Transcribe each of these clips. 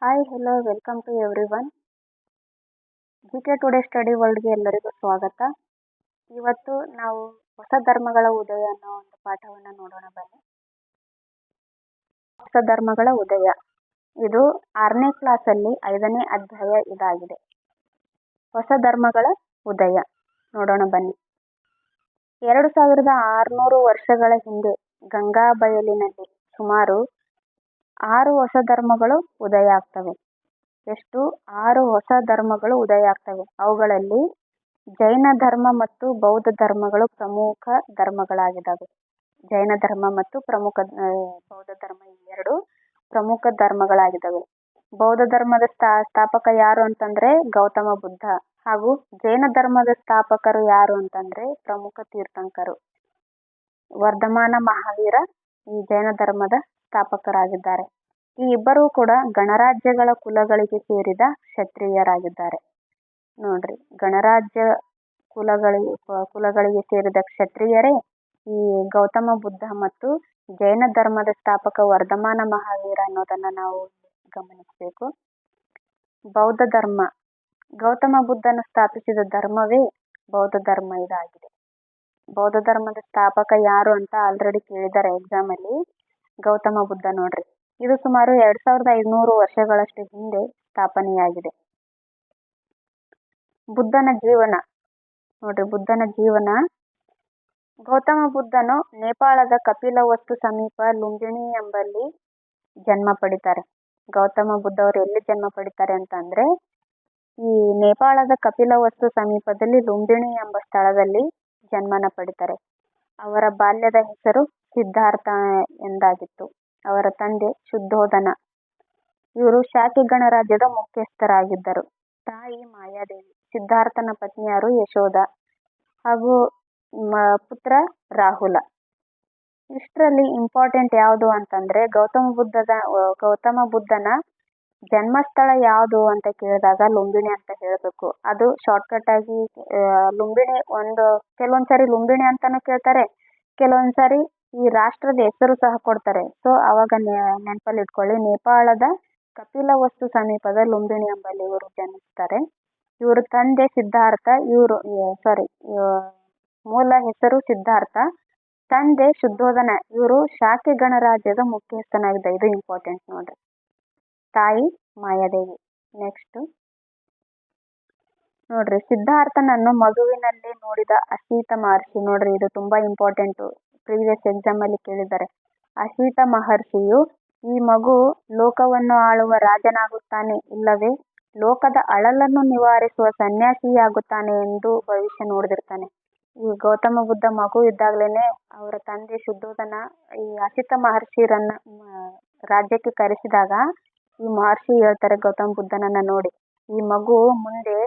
Hi hello welcome to everyone. G K today study ವರ್ಲ್ಡ್ಗೆ ಎಲ್ಲರಿಗೂ ಸ್ವಾಗತ. ಇವತ್ತು ನಾವು ಹೊಸ ಧರ್ಮಗಳ ಉದಯ ಅನ್ನೋ ಒಂದು ಪಾಠವನ್ನು ನೋಡೋಣ ಬನ್ನಿ. ಹೊಸ ಧರ್ಮಗಳ ಉದಯ ಇದು 6ನೇ ಕ್ಲಾಸಲ್ಲಿ 5ನೇ ಅಧ್ಯಾಯ ಇದಾಗಿದೆ. ಹೊಸ ಧರ್ಮಗಳ ಉದಯ ನೋಡೋಣ ಬನ್ನಿ. 2600 ವರ್ಷಗಳ ಹಿಂದೆ ಗಂಗಾ ಬಯಲಿನಲ್ಲಿ ಸುಮಾರು 6 ಹೊಸ ಧರ್ಮಗಳು ಉದಯ ಆಗ್ತವೆ. ಎಷ್ಟು? 6 ಹೊಸ ಧರ್ಮಗಳು ಉದಯ ಆಗ್ತವೆ. ಅವುಗಳಲ್ಲಿ ಜೈನ ಧರ್ಮ ಮತ್ತು ಬೌದ್ಧ ಧರ್ಮಗಳು ಪ್ರಮುಖ ಧರ್ಮಗಳಾಗಿದ್ದಾವೆ. ಜೈನ ಧರ್ಮ ಮತ್ತು ಬೌದ್ಧ ಧರ್ಮ ಎರಡು ಪ್ರಮುಖ ಧರ್ಮಗಳಾಗಿದ್ದಾವೆ. ಬೌದ್ಧ ಧರ್ಮದ ಸ್ಥಾಪಕ ಯಾರು ಅಂತಂದ್ರೆ ಗೌತಮ ಬುದ್ಧ, ಹಾಗೂ ಜೈನ ಧರ್ಮದ ಸ್ಥಾಪಕರು ಯಾರು ಅಂತಂದ್ರೆ ಪ್ರಮುಖ ತೀರ್ಥಂಕರು ವರ್ಧಮಾನ ಮಹಾವೀರ ಈ ಜೈನ ಧರ್ಮದ ಸ್ಥಾಪಕರಾಗಿದ್ದಾರೆ. ಈ ಇಬ್ಬರೂ ಕೂಡ ಗಣರಾಜ್ಯಗಳ ಕುಲಗಳಿಗೆ ಕ್ಷತ್ರಿಯರಾಗಿದ್ದಾರೆ. ನೋಡ್ರಿ, ಗಣರಾಜ್ಯ ಕುಲಗಳಿಗೆ ಸೇರಿದ ಕ್ಷತ್ರಿಯರೇ ಈ ಗೌತಮ ಬುದ್ಧ ಮತ್ತು ಜೈನ ಧರ್ಮದ ಸ್ಥಾಪಕ ವರ್ಧಮಾನ ಮಹಾವೀರ ಅನ್ನೋದನ್ನ ನಾವು ಗಮನಿಸಬೇಕು. ಬೌದ್ಧ ಧರ್ಮ, ಗೌತಮ ಬುದ್ಧನ ಸ್ಥಾಪಿಸಿದ ಧರ್ಮವೇ ಬೌದ್ಧ ಧರ್ಮ ಇದಾಗಿದೆ. ಬೌದ್ಧ ಧರ್ಮದ ಸ್ಥಾಪಕ ಯಾರು ಅಂತ ಆಲ್ರೆಡಿ ಕೇಳಿದ್ದಾರೆ ಎಕ್ಸಾಮ್ ಅಲ್ಲಿ. ಗೌತಮ ಬುದ್ಧ ನೋಡ್ರಿ, ಇದು ಸುಮಾರು 2500 ವರ್ಷಗಳಷ್ಟು ಹಿಂದೆ ಸ್ಥಾಪನೆಯಾಗಿದೆ. ಬುದ್ಧನ ಜೀವನ ನೋಡ್ರಿ, ಬುದ್ಧನ ಜೀವನ. ಗೌತಮ ಬುದ್ಧನು ನೇಪಾಳದ ಕಪಿಲವಸ್ತು ಸಮೀಪ ಲುಂಬಿನಿ ಎಂಬಲ್ಲಿ ಜನ್ಮ ಪಡಿತಾರೆ. ಗೌತಮ ಬುದ್ಧ ಅವರು ಎಲ್ಲಿ ಜನ್ಮ ಪಡಿತಾರೆ ಅಂತಂದ್ರೆ ಈ ನೇಪಾಳದ ಕಪಿಲವಸ್ತು ಸಮೀಪದಲ್ಲಿ ಲುಂಬಿನಿ ಎಂಬ ಸ್ಥಳದಲ್ಲಿ ಜನ್ಮನ ಪಡಿತಾರೆ. ಅವರ ಬಾಲ್ಯದ ಹೆಸರು ಸಿದ್ಧಾರ್ಥ ಎಂದಾಗಿತ್ತು. ಅವರ ತಂದೆ ಶುದ್ಧೋಧನ. ಇವರು ಶಾಕ್ಯ ಗಣರಾಜ್ಯದ ಮುಖ್ಯಸ್ಥರಾಗಿದ್ದರು. ತಾಯಿ ಮಾಯಾದೇವಿ. ಸಿದ್ಧಾರ್ಥನ ಪತ್ನಿಯರು ಯಶೋಧ ಹಾಗೂ ಪುತ್ರ ರಾಹುಲ. ಇಷ್ಟರಲ್ಲಿ ಇಂಪಾರ್ಟೆಂಟ್ ಯಾವುದು ಅಂತಂದ್ರೆ ಗೌತಮ ಬುದ್ಧನ ಜನ್ಮಸ್ಥಳ ಯಾವುದು ಅಂತ ಕೇಳಿದಾಗ ಲುಂಬಿನಿ ಅಂತ ಹೇಳಬೇಕು. ಅದು ಶಾರ್ಟ್ಕಟ್ ಆಗಿ ಲುಂಬಿನಿ ಕೆಲವೊಂದ್ಸರಿ ಲುಂಬಿನಿ ಅಂತಾನು ಕೇಳ್ತಾರೆ, ಕೆಲವೊಂದ್ಸರಿ ಈ ರಾಷ್ಟ್ರದ ಹೆಸರು ಸಹ ಕೊಡ್ತಾರೆ. ಸೊ ಅವಾಗ ನೆನಪಲ್ಲಿ ಇಟ್ಕೊಳ್ಳಿ, ನೇಪಾಳದ ಕಪಿಲವಸ್ತು ಸಮೀಪದ ಲುಂಬಿನಿ ಎಂಬಲ್ಲಿ ಇವರು ಜನಿಸ್ತಾರೆ. ಇವರು ತಂದೆ ಸಿದ್ಧಾರ್ಥ, ಮೂಲ ಹೆಸರು ಸಿದ್ಧಾರ್ಥ, ತಂದೆ ಶುದ್ಧೋಧನ. ಇವರು ಶಾಕ್ಯ ಗಣರಾಜ್ಯದ ಮುಖ್ಯಸ್ಥನಾಗಿದ್ದ. ಇದು ಇಂಪಾರ್ಟೆಂಟ್ ನೋಡ್ರಿ. ತಾಯಿ ಮಾಯಾದೇವಿ. ನೆಕ್ಸ್ಟ್ ನೋಡ್ರಿ, ಸಿದ್ಧಾರ್ಥನನ್ನು ಮಗುವಿನಲ್ಲಿ ನೋಡಿದ ಅಸೀತ ಮಹರ್ಷಿ. ನೋಡ್ರಿ, ಇದು ತುಂಬಾ ಇಂಪಾರ್ಟೆಂಟ್, ಪ್ರೀವಿಯಸ್ ಎಕ್ಸಾಮ್ ಅಲ್ಲಿ ಕೇಳಿದ್ದಾರೆ. ಅಸೀತ ಮಹರ್ಷಿಯು ಈ ಮಗು ಲೋಕವನ್ನು ಆಳುವ ರಾಜನಾಗುತ್ತಾನೆ, ಇಲ್ಲವೇ ಲೋಕದ ಅಳಲನ್ನು ನಿವಾರಿಸುವ ಸನ್ಯಾಸಿಯಾಗುತ್ತಾನೆ ಎಂದು ಭವಿಷ್ಯ ನೋಡಿದಿರ್ತಾನೆ. ಈ ಗೌತಮ ಬುದ್ಧ ಮಗು ಇದ್ದಾಗ್ಲೇನೆ ಅವರ ತಂದೆ ಶುದ್ಧೋಧನ ಈ ಅಸೀತ ಮಹರ್ಷಿರನ್ನ ರಾಜ್ಯಕ್ಕೆ ಕರೆಸಿದಾಗ ಈ ಮಹರ್ಷಿ ಹೇಳ್ತಾರೆ ಗೌತಮ ಬುದ್ಧನನ್ನ ನೋಡಿ, ಈ ಮಗು ಮುಂದೆ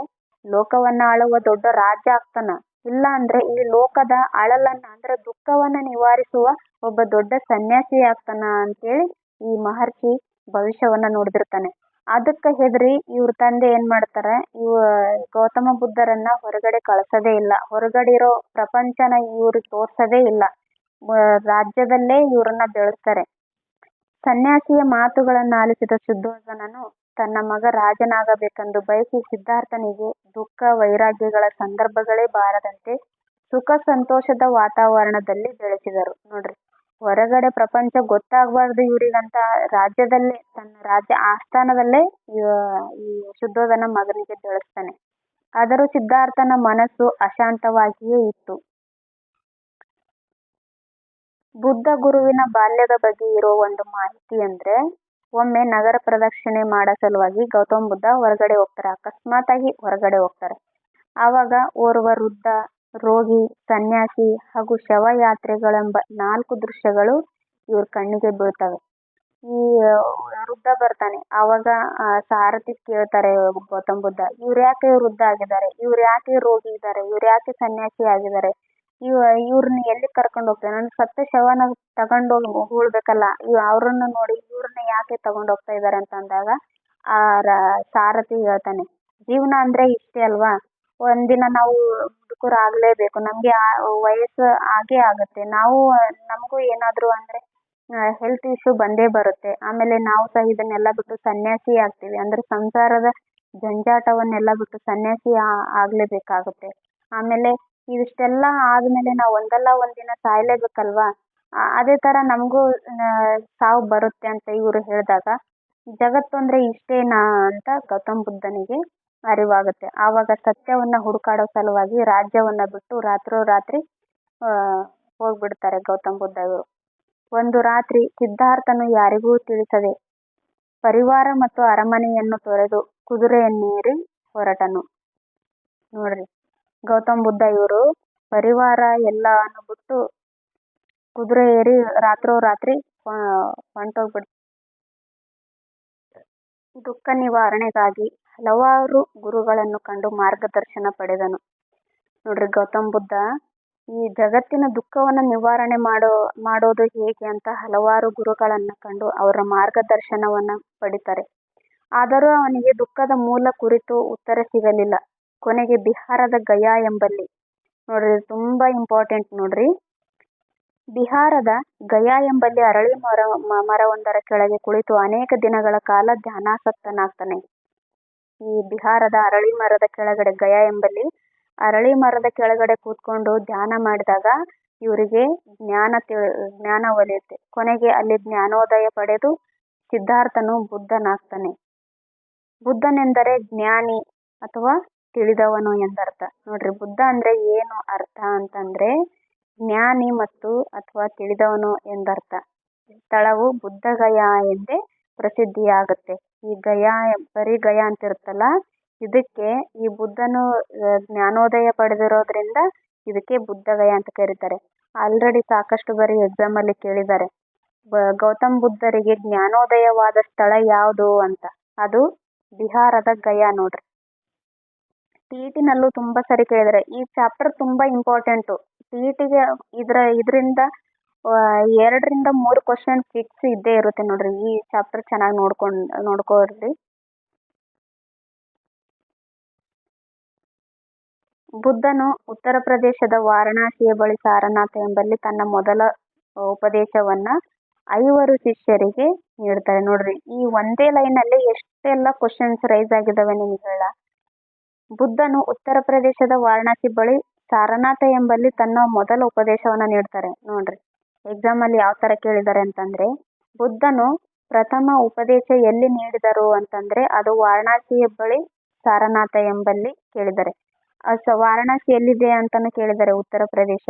ಲೋಕವನ್ನ ಆಳುವ ದೊಡ್ಡ ರಾಜ ಆಗ್ತಾನ, ಇಲ್ಲ ಅಂದ್ರೆ ಈ ಲೋಕದ ಅಳಲನ್ನ ಅಂದ್ರೆ ದುಃಖವನ್ನ ನಿವಾರಿಸುವ ಒಬ್ಬ ದೊಡ್ಡ ಸನ್ಯಾಸಿ ಆಗ್ತಾನ ಅಂತೇಳಿ ಈ ಮಹರ್ಷಿ ಭವಿಷ್ಯವನ್ನ ನೋಡಿದಿರ್ತಾನೆ. ಅದಕ್ಕೆ ಹೆದರಿ ಇವ್ರ ತಂದೆ ಏನ್ ಮಾಡ್ತಾರ, ಗೌತಮ ಬುದ್ಧರನ್ನ ಹೊರಗಡೆ ಕಳ್ಸೋದೇ ಇಲ್ಲ, ಹೊರಗಡೆ ಇರೋ ಪ್ರಪಂಚನ ಇವ್ರಿಗೆ ತೋರ್ಸೋದೇ ಇಲ್ಲ, ರಾಜ್ಯದಲ್ಲೇ ಇವ್ರನ್ನ ಬೆಳೆಸ್ತಾರೆ. ಸನ್ಯಾಸಿಯ ಮಾತುಗಳನ್ನ ಆಲಿಸಿದ ಶುದ್ಧೋಧನನು ತನ್ನ ಮಗ ರಾಜನಾಗಬೇಕೆಂದು ಬಯಸಿ ಸಿದ್ಧಾರ್ಥನಿಗೆ ದುಃಖ ವೈರಾಗ್ಯಗಳ ಸಂದರ್ಭಗಳೇ ಬಾರದಂತೆ ಸುಖ ಸಂತೋಷದ ವಾತಾವರಣದಲ್ಲಿ ಬೆಳೆಸಿದರು. ನೋಡ್ರಿ, ಹೊರಗಡೆ ಪ್ರಪಂಚ ಗೊತ್ತಾಗಬಾರ್ದು ಇವ್ರಿಗಂತ ರಾಜ್ಯದಲ್ಲೇ, ತನ್ನ ರಾಜ್ಯ ಆಸ್ಥಾನದಲ್ಲೇ ಈ ಶುದ್ಧೋಧನ ಮಗನಿಗೆ ಬೆಳೆಸ್ತಾನೆ. ಆದರೂ ಸಿದ್ಧಾರ್ಥನ ಮನಸ್ಸು ಅಶಾಂತವಾಗಿಯೇ ಇತ್ತು. ಬುದ್ಧ ಗುರುವಿನ ಬಾಲ್ಯದ ಬಗ್ಗೆ ಇರೋ ಒಂದು ಮಾಹಿತಿ ಅಂದ್ರೆ, ಒಮ್ಮೆ ನಗರ ಪ್ರದಕ್ಷಿಣೆ ಮಾಡೋ ಸಲುವಾಗಿ ಗೌತಮ ಬುದ್ಧ ಹೊರಗಡೆ ಹೋಗ್ತಾರೆ. ಅಕಸ್ಮಾತ್ ಆಗಿ ಹೊರಗಡೆ ಹೋಗ್ತಾರೆ. ಆವಾಗ ಓರ್ವ ವೃದ್ಧ, ರೋಗಿ, ಸನ್ಯಾಸಿ ಹಾಗೂ ಶವಯಾತ್ರೆಗಳೆಂಬ 4 ದೃಶ್ಯಗಳು ಇವ್ರ ಕಣ್ಣಿಗೆ ಬೀಳ್ತವೆ. ಈ ವೃದ್ಧ ಬರ್ತಾನೆ. ಆವಾಗ ಸಾರಥಿ ಕೇಳ್ತಾರೆ ಗೌತಮ ಬುದ್ಧ, ಇವ್ರು ಯಾಕೆ ವೃದ್ಧ ಆಗಿದ್ದಾರೆ, ಇವ್ರು ಯಾಕೆ ರೋಗಿ ಇದ್ದಾರೆ, ಇವ್ರು ಯಾಕೆ ಸನ್ಯಾಸಿ ಆಗಿದ್ದಾರೆ, ಇವ್ರನ್ನ ಎಲ್ಲಿ ಕರ್ಕೊಂಡು ಹೋಗ್ತಾರೆ, ನನ್ ಸತ್ತ ಶವನ ತಗೊಂಡೋಗಿ ಹೂಳ್ಬೇಕಲ್ಲ, ಅವ್ರನ್ನ ನೋಡಿ ಇವ್ರನ್ನ ಯಾಕೆ ತಗೊಂಡ್ ಹೋಗ್ತಾ ಇದಾರೆ ಅಂತ ಅಂದಾಗ ಆ ಸಾರಥಿ ಹೇಳ್ತಾನೆ, ಜೀವನ ಅಂದ್ರೆ ಇಷ್ಟೇ ಅಲ್ವಾ, ಒಂದಿನ ನಾವು ಮುದುಕರು ಆಗ್ಲೇಬೇಕು, ನಮ್ಗೆ ವಯಸ್ಸು ಆಗೇ ಆಗುತ್ತೆ, ನಮಗೂ ಏನಾದ್ರು ಅಂದ್ರೆ ಹೆಲ್ತ್ ಇಶ್ಯೂ ಬಂದೇ ಬರುತ್ತೆ. ಆಮೇಲೆ ನಾವು ಸಹ ಇದನ್ನೆಲ್ಲ ಬಿಟ್ಟು ಸನ್ಯಾಸಿ ಆಗ್ತೀವಿ. ಅಂದರೆ ಸಂಸಾರದ ಜಂಜಾಟವನ್ನೆಲ್ಲ ಬಿಟ್ಟು ಸನ್ಯಾಸಿ ಆಗಲೇಬೇಕಾಗುತ್ತೆ. ಆಮೇಲೆ ಇವಿಷ್ಟೆಲ್ಲ ಆದಮೇಲೆ ನಾವು ಒಂದಲ್ಲ ಒಂದಿನ ಸಾಯಲೇಬೇಕಲ್ವಾ. ಅದೇ ಥರ ನಮಗೂ ಸಾವು ಬರುತ್ತೆ ಅಂತ ಇವರು ಹೇಳಿದಾಗ ಜಗತ್ತು ಅಂದರೆ ಇಷ್ಟೇನಾ ಅಂತ ಗೌತಮ್ ಬುದ್ಧನಿಗೆ ಅರಿವಾಗುತ್ತೆ. ಆವಾಗ ಸತ್ಯವನ್ನು ಹುಡುಕಾಡೋ ಸಲುವಾಗಿ ರಾಜ್ಯವನ್ನು ಬಿಟ್ಟು ರಾತ್ರೋರಾತ್ರಿ ಹೋಗ್ಬಿಡ್ತಾರೆ ಗೌತಮ್ ಬುದ್ಧ ಇವರು. ಒಂದು ರಾತ್ರಿ ಸಿದ್ಧಾರ್ಥನು ಯಾರಿಗೂ ತಿಳಿಸದೆ ಪರಿವಾರ ಮತ್ತು ಅರಮನೆಯನ್ನು ತೊರೆದು ಕುದುರೆಯನ್ನೇರಿ ಹೊರಟನು. ನೋಡ್ರಿ, ಗೌತಮ್ ಬುದ್ಧ ಇವರು ಪರಿವಾರ ಎಲ್ಲಾನು ಬಿಟ್ಟು ಕುದುರೆ ಏರಿ ರಾತ್ರೋರಾತ್ರಿ ಹೊಂಟೋಗ್ಬಿಡ್ತಾರೆ. ದುಃಖ ನಿವಾರಣೆಗಾಗಿ ಹಲವಾರು ಗುರುಗಳನ್ನು ಕಂಡು ಮಾರ್ಗದರ್ಶನ ಪಡೆದನು. ನೋಡ್ರಿ, ಗೌತಮ್ ಬುದ್ಧ ಈ ಜಗತ್ತಿನ ದುಃಖವನ್ನು ನಿವಾರಣೆ ಮಾಡೋದು ಹೇಗೆ ಅಂತ ಹಲವಾರು ಗುರುಗಳನ್ನ ಕಂಡು ಅವರ ಮಾರ್ಗದರ್ಶನವನ್ನ ಪಡಿತಾರೆ. ಆದರೂ ಅವನಿಗೆ ದುಃಖದ ಮೂಲ ಕುರಿತು ಉತ್ತರ ಸಿಗಲಿಲ್ಲ. ಕೊನೆಗೆ ಬಿಹಾರದ ಗಯಾ ಎಂಬಲ್ಲಿ, ನೋಡ್ರಿ ತುಂಬಾ ಇಂಪಾರ್ಟೆಂಟ್ ನೋಡ್ರಿ, ಬಿಹಾರದ ಗಯಾ ಎಂಬಲ್ಲಿ ಅರಳಿ ಮರವೊಂದರ ಕೆಳಗೆ ಕುಳಿತು ಅನೇಕ ದಿನಗಳ ಕಾಲ ಧ್ಯಾನಾಸಕ್ತನಾಗ್ತಾನೆ. ಈ ಬಿಹಾರದ ಅರಳಿ ಮರದ ಕೆಳಗಡೆ, ಗಯಾ ಎಂಬಲ್ಲಿ ಅರಳಿ ಮರದ ಕೆಳಗಡೆ ಕೂತ್ಕೊಂಡು ಧ್ಯಾನ ಮಾಡಿದಾಗ ಇವರಿಗೆ ಜ್ಞಾನ ಒಲಿಯುತ್ತೆ. ಕೊನೆಗೆ ಅಲ್ಲಿ ಜ್ಞಾನೋದಯ ಪಡೆದು ಸಿದ್ಧಾರ್ಥನು ಬುದ್ಧನಾಗ್ತಾನೆ. ಬುದ್ಧನೆಂದರೆ ಜ್ಞಾನಿ ಅಥವಾ ತಿಳಿದವನು ಎಂದರ್ಥ. ನೋಡ್ರಿ, ಬುದ್ಧ ಅಂದ್ರೆ ಏನು ಅರ್ಥ ಅಂತಂದ್ರೆ ಜ್ಞಾನಿ ಮತ್ತು ಅಥವಾ ತಿಳಿದವನು ಎಂದರ್ಥ. ಸ್ಥಳವು ಬುದ್ಧಗಯಾ ಎಂದೇ ಪ್ರಸಿದ್ಧಿಯಾಗುತ್ತೆ. ಈ ಗಯಾ, ಬರೀ ಗಯಾ ಅಂತ ಇರುತ್ತಲ್ಲ, ಇದಕ್ಕೆ ಈ ಬುದ್ಧನು ಜ್ಞಾನೋದಯ ಪಡೆದಿರೋದ್ರಿಂದ ಇದಕ್ಕೆ ಬುದ್ಧಗಯಾ ಅಂತ ಕರೀತಾರೆ. ಆಲ್ರೆಡಿ ಸಾಕಷ್ಟು ಬಾರಿ ಎಕ್ಸಾಮ್ ಅಲ್ಲಿ ಕೇಳಿದ್ದಾರೆ, ಗೌತಮ್ ಬುದ್ಧರಿಗೆ ಜ್ಞಾನೋದಯವಾದ ಸ್ಥಳ ಯಾವುದು ಅಂತ. ಅದು ಬಿಹಾರದ ಗಯಾ. ನೋಡ್ರಿ, ಟಿಇಟಿನಲ್ಲೂ ತುಂಬಾ ಸರಿ ಕೇಳಿದ್ದಾರೆ. ಈ ಚಾಪ್ಟರ್ ತುಂಬಾ ಇಂಪಾರ್ಟೆಂಟು. ಟಿಇಟಿಗೆ ಇದರಿಂದ 2ರಿಂದ 3 ಕ್ವಶನ್ ಫಿಕ್ಸ್ ಇದ್ದೇ ಇರುತ್ತೆ. ನೋಡ್ರಿ, ಈ ಚಾಪ್ಟರ್ ಚೆನ್ನಾಗಿ ನೋಡ್ಕೊಳ್ರಿ. ಬುದ್ಧನು ಉತ್ತರ ಪ್ರದೇಶದ ವಾರಣಾಸಿಯ ಬಳಿ ಸಾರನಾಥ ಎಂಬಲ್ಲಿ ತನ್ನ ಮೊದಲ ಉಪದೇಶವನ್ನ 5 ಶಿಷ್ಯರಿಗೆ ನೀಡ್ತಾರೆ. ನೋಡ್ರಿ, ಈ ಒಂದೇ ಲೈನ್ ಅಲ್ಲಿ ಎಷ್ಟೆಲ್ಲ ಕ್ವಶನ್ಸ್ ರೈಸ್ ಆಗಿದಾವೆ ನಿಮ್ಗೆ ಹೇಳ. ಬುದ್ಧನು ಉತ್ತರ ಪ್ರದೇಶದ ವಾರಣಾಸಿ ಬಳಿ ಸಾರನಾಥ ಎಂಬಲ್ಲಿ ತನ್ನ ಮೊದಲ ಉಪದೇಶವನ್ನ ನೀಡ್ತಾರೆ. ನೋಡ್ರಿ, ಎಕ್ಸಾಮ್ ಅಲ್ಲಿ ಯಾವ ತರ ಕೇಳಿದ್ದಾರೆ ಅಂತಂದ್ರೆ, ಬುದ್ಧನು ಪ್ರಥಮ ಉಪದೇಶ ಎಲ್ಲಿ ನೀಡಿದರು ಅಂತಂದ್ರೆ ಅದು ವಾರಣಾಸಿಯ ಬಳಿ ಸಾರನಾಥ ಎಂಬಲ್ಲಿ ಕೇಳಿದ್ದಾರೆ. ವಾರಣಾಸಿ ಎಲ್ಲಿದೆ ಅಂತಾನು ಕೇಳಿದ್ದಾರೆ, ಉತ್ತರ ಪ್ರದೇಶ.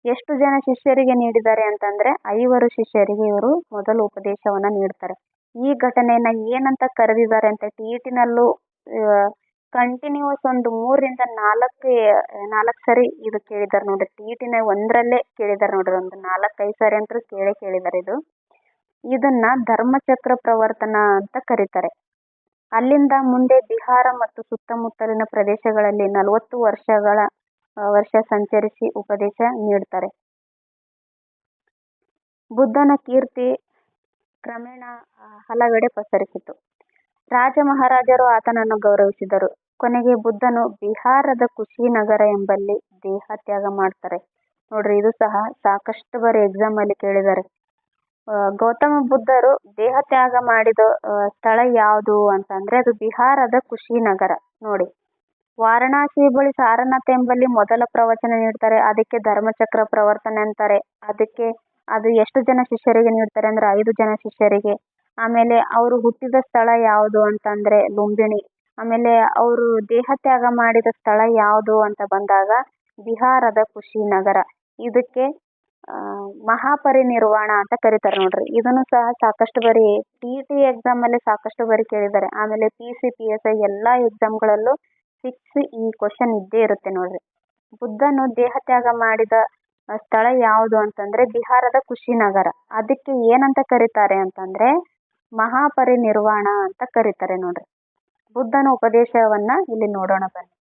ಎಷ್ಟು ಜನ ಶಿಷ್ಯರಿಗೆ ನೀಡಿದ್ದಾರೆ ಅಂತಂದ್ರೆ 5 ಶಿಷ್ಯರಿಗೆ ಇವರು ಮೊದಲ ಉಪದೇಶವನ್ನ ನೀಡ್ತಾರೆ. ಈ ಘಟನೆಯನ್ನ ಏನಂತ ಕರೆದಿದ್ದಾರೆ ಅಂತ ಟಿಇಟಿನಲ್ಲೂ ಕಂಟಿನ್ಯೂಸ್ ಒಂದು 3ರಿಂದ 4 ಸರಿ ಇದು ಕೇಳಿದ್ದಾರೆ. ನೋಡ್ರಿ, ಟಿಇಟಿನ ಒಂದರಲ್ಲೇ ಕೇಳಿದ್ದಾರೆ. ನೋಡ್ರಿ, ಒಂದು 4-5 ಸರಿ ಅಂತೂ ಕೇಳಿದ್ದಾರೆ. ಇದನ್ನ ಧರ್ಮಚಕ್ರ ಪ್ರವರ್ತನ ಅಂತ ಕರೀತಾರೆ. ಅಲ್ಲಿಂದ ಮುಂದೆ ಬಿಹಾರ ಮತ್ತು ಸುತ್ತಮುತ್ತಲಿನ ಪ್ರದೇಶಗಳಲ್ಲಿ 40 ವರ್ಷ ಸಂಚರಿಸಿ ಉಪದೇಶ ನೀಡ್ತಾರೆ. ಬುದ್ಧನ ಕೀರ್ತಿ ಕ್ರಮೇಣ ಹಲವೆಡೆ ಪಸರಿಸಿತು. ರಾಜ ಮಹಾರಾಜರು ಆತನನ್ನು ಗೌರವಿಸಿದರು. ಕೊನೆಗೆ ಬುದ್ಧನು ಬಿಹಾರದ ಕುಶಿನಗರ ಎಂಬಲ್ಲಿ ದೇಹ ತ್ಯಾಗ ಮಾಡ್ತಾರೆ. ನೋಡ್ರಿ, ಇದು ಸಹ ಸಾಕಷ್ಟು ಬಾರಿ ಎಕ್ಸಾಮ್ ಅಲ್ಲಿ ಕೇಳಿದ್ದಾರೆ. ಗೌತಮ ಬುದ್ಧರು ದೇಹ ತ್ಯಾಗ ಮಾಡಿದ ಸ್ಥಳ ಯಾವುದು ಅಂತಂದ್ರೆ ಅದು ಬಿಹಾರದ ಕುಶಿನಗರ. ನೋಡಿ, ವಾರಣಾಸಿ ಬಳಿ ಸಾರನಾಥ ಎಂಬಲ್ಲಿ ಮೊದಲ ಪ್ರವಚನ ನೀಡ್ತಾರೆ. ಅದಕ್ಕೆ ಧರ್ಮಚಕ್ರ ಪ್ರವರ್ತನೆ ಅಂತಾರೆ. ಅದು ಎಷ್ಟು ಜನ ಶಿಷ್ಯರಿಗೆ ನೀಡ್ತಾರೆ ಅಂದ್ರೆ 5 ಜನ ಶಿಷ್ಯರಿಗೆ. ಆಮೇಲೆ ಅವರು ಹುಟ್ಟಿದ ಸ್ಥಳ ಯಾವುದು ಅಂತಂದ್ರೆ ಲುಂಬಿನಿ. ಆಮೇಲೆ ಅವರು ದೇಹ ತ್ಯಾಗ ಮಾಡಿದ ಸ್ಥಳ ಯಾವುದು ಅಂತ ಬಂದಾಗ ಬಿಹಾರದ ಕುಶಿನಗರ. ಇದಕ್ಕೆ ಮಹಾಪರಿನಿರ್ವಾಣ ಅಂತ ಕರೀತಾರೆ. ನೋಡ್ರಿ, ಇದನ್ನು ಸಹ ಸಾಕಷ್ಟು ಬಾರಿ ಟಿಇಟಿ ಎಕ್ಸಾಮ್ ಅಲ್ಲಿ ಸಾಕಷ್ಟು ಬಾರಿ ಕೇಳಿದ್ದಾರೆ. ಆಮೇಲೆ PC PSI ಎಲ್ಲಾ ಎಕ್ಸಾಮ್ಗಳಲ್ಲೂ ಫಿಕ್ಸ್ ಈ ಕ್ವಶನ್ ಇದ್ದೇ ಇರುತ್ತೆ. ನೋಡ್ರಿ, ಬುದ್ಧನು ದೇಹ ತ್ಯಾಗ ಮಾಡಿದ ಸ್ಥಳ ಯಾವುದು ಅಂತಂದ್ರೆ ಬಿಹಾರದ ಕುಶಿನಗರ. ಅದಕ್ಕೆ ಏನಂತ ಕರೀತಾರೆ ಅಂತಂದ್ರೆ ಮಹಾಪರಿನಿರ್ವಾಣ ಅಂತ ಕರೀತಾರೆ. ನೋಡ್ರಿ, ಬುದ್ಧನ ಉಪದೇಶವನ್ನ ಇಲ್ಲಿ ನೋಡೋಣ ಬನ್ನಿ.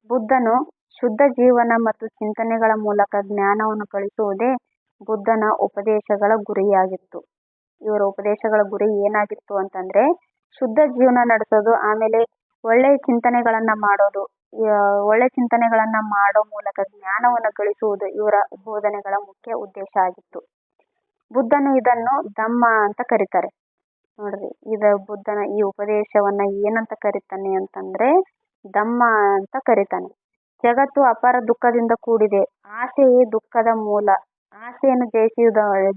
ಬುದ್ಧನು ಶುದ್ಧ ಜೀವನ ಮತ್ತು ಚಿಂತನೆಗಳ ಮೂಲಕ ಜ್ಞಾನವನ್ನು ಕಳಿಸುವುದೇ ಬುದ್ಧನ ಉಪದೇಶಗಳ ಗುರಿಯಾಗಿತ್ತು. ಇವರ ಉಪದೇಶಗಳ ಗುರಿ ಏನಾಗಿತ್ತು ಅಂತಂದ್ರೆ ಶುದ್ಧ ಜೀವನ ನಡೆಸೋದು, ಆಮೇಲೆ ಒಳ್ಳೆಯ ಚಿಂತನೆಗಳನ್ನ ಮಾಡೋದು. ಒಳ್ಳೆ ಚಿಂತನೆಗಳನ್ನ ಮಾಡೋ ಮೂಲಕ ಜ್ಞಾನವನ್ನು ಗಳಿಸುವುದು ಇವರ ಬೋಧನೆಗಳ ಮುಖ್ಯ ಉದ್ದೇಶ ಆಗಿತ್ತು. ಬುದ್ಧನು ಇದನ್ನು ಧಮ್ಮ ಅಂತ ಕರೀತಾರೆ. ನೋಡ್ರಿ, ಬುದ್ಧನ ಈ ಉಪದೇಶವನ್ನ ಏನಂತ ಕರಿತಾನೆ ಅಂತಂದ್ರೆ ಧಮ್ಮ ಅಂತ ಕರಿತಾನೆ. ಜಗತ್ತು ಅಪಾರ ದುಃಖದಿಂದ ಕೂಡಿದೆ. ಆಸೆಯೇ ದುಃಖದ ಮೂಲ. ಆಸೆಯನ್ನು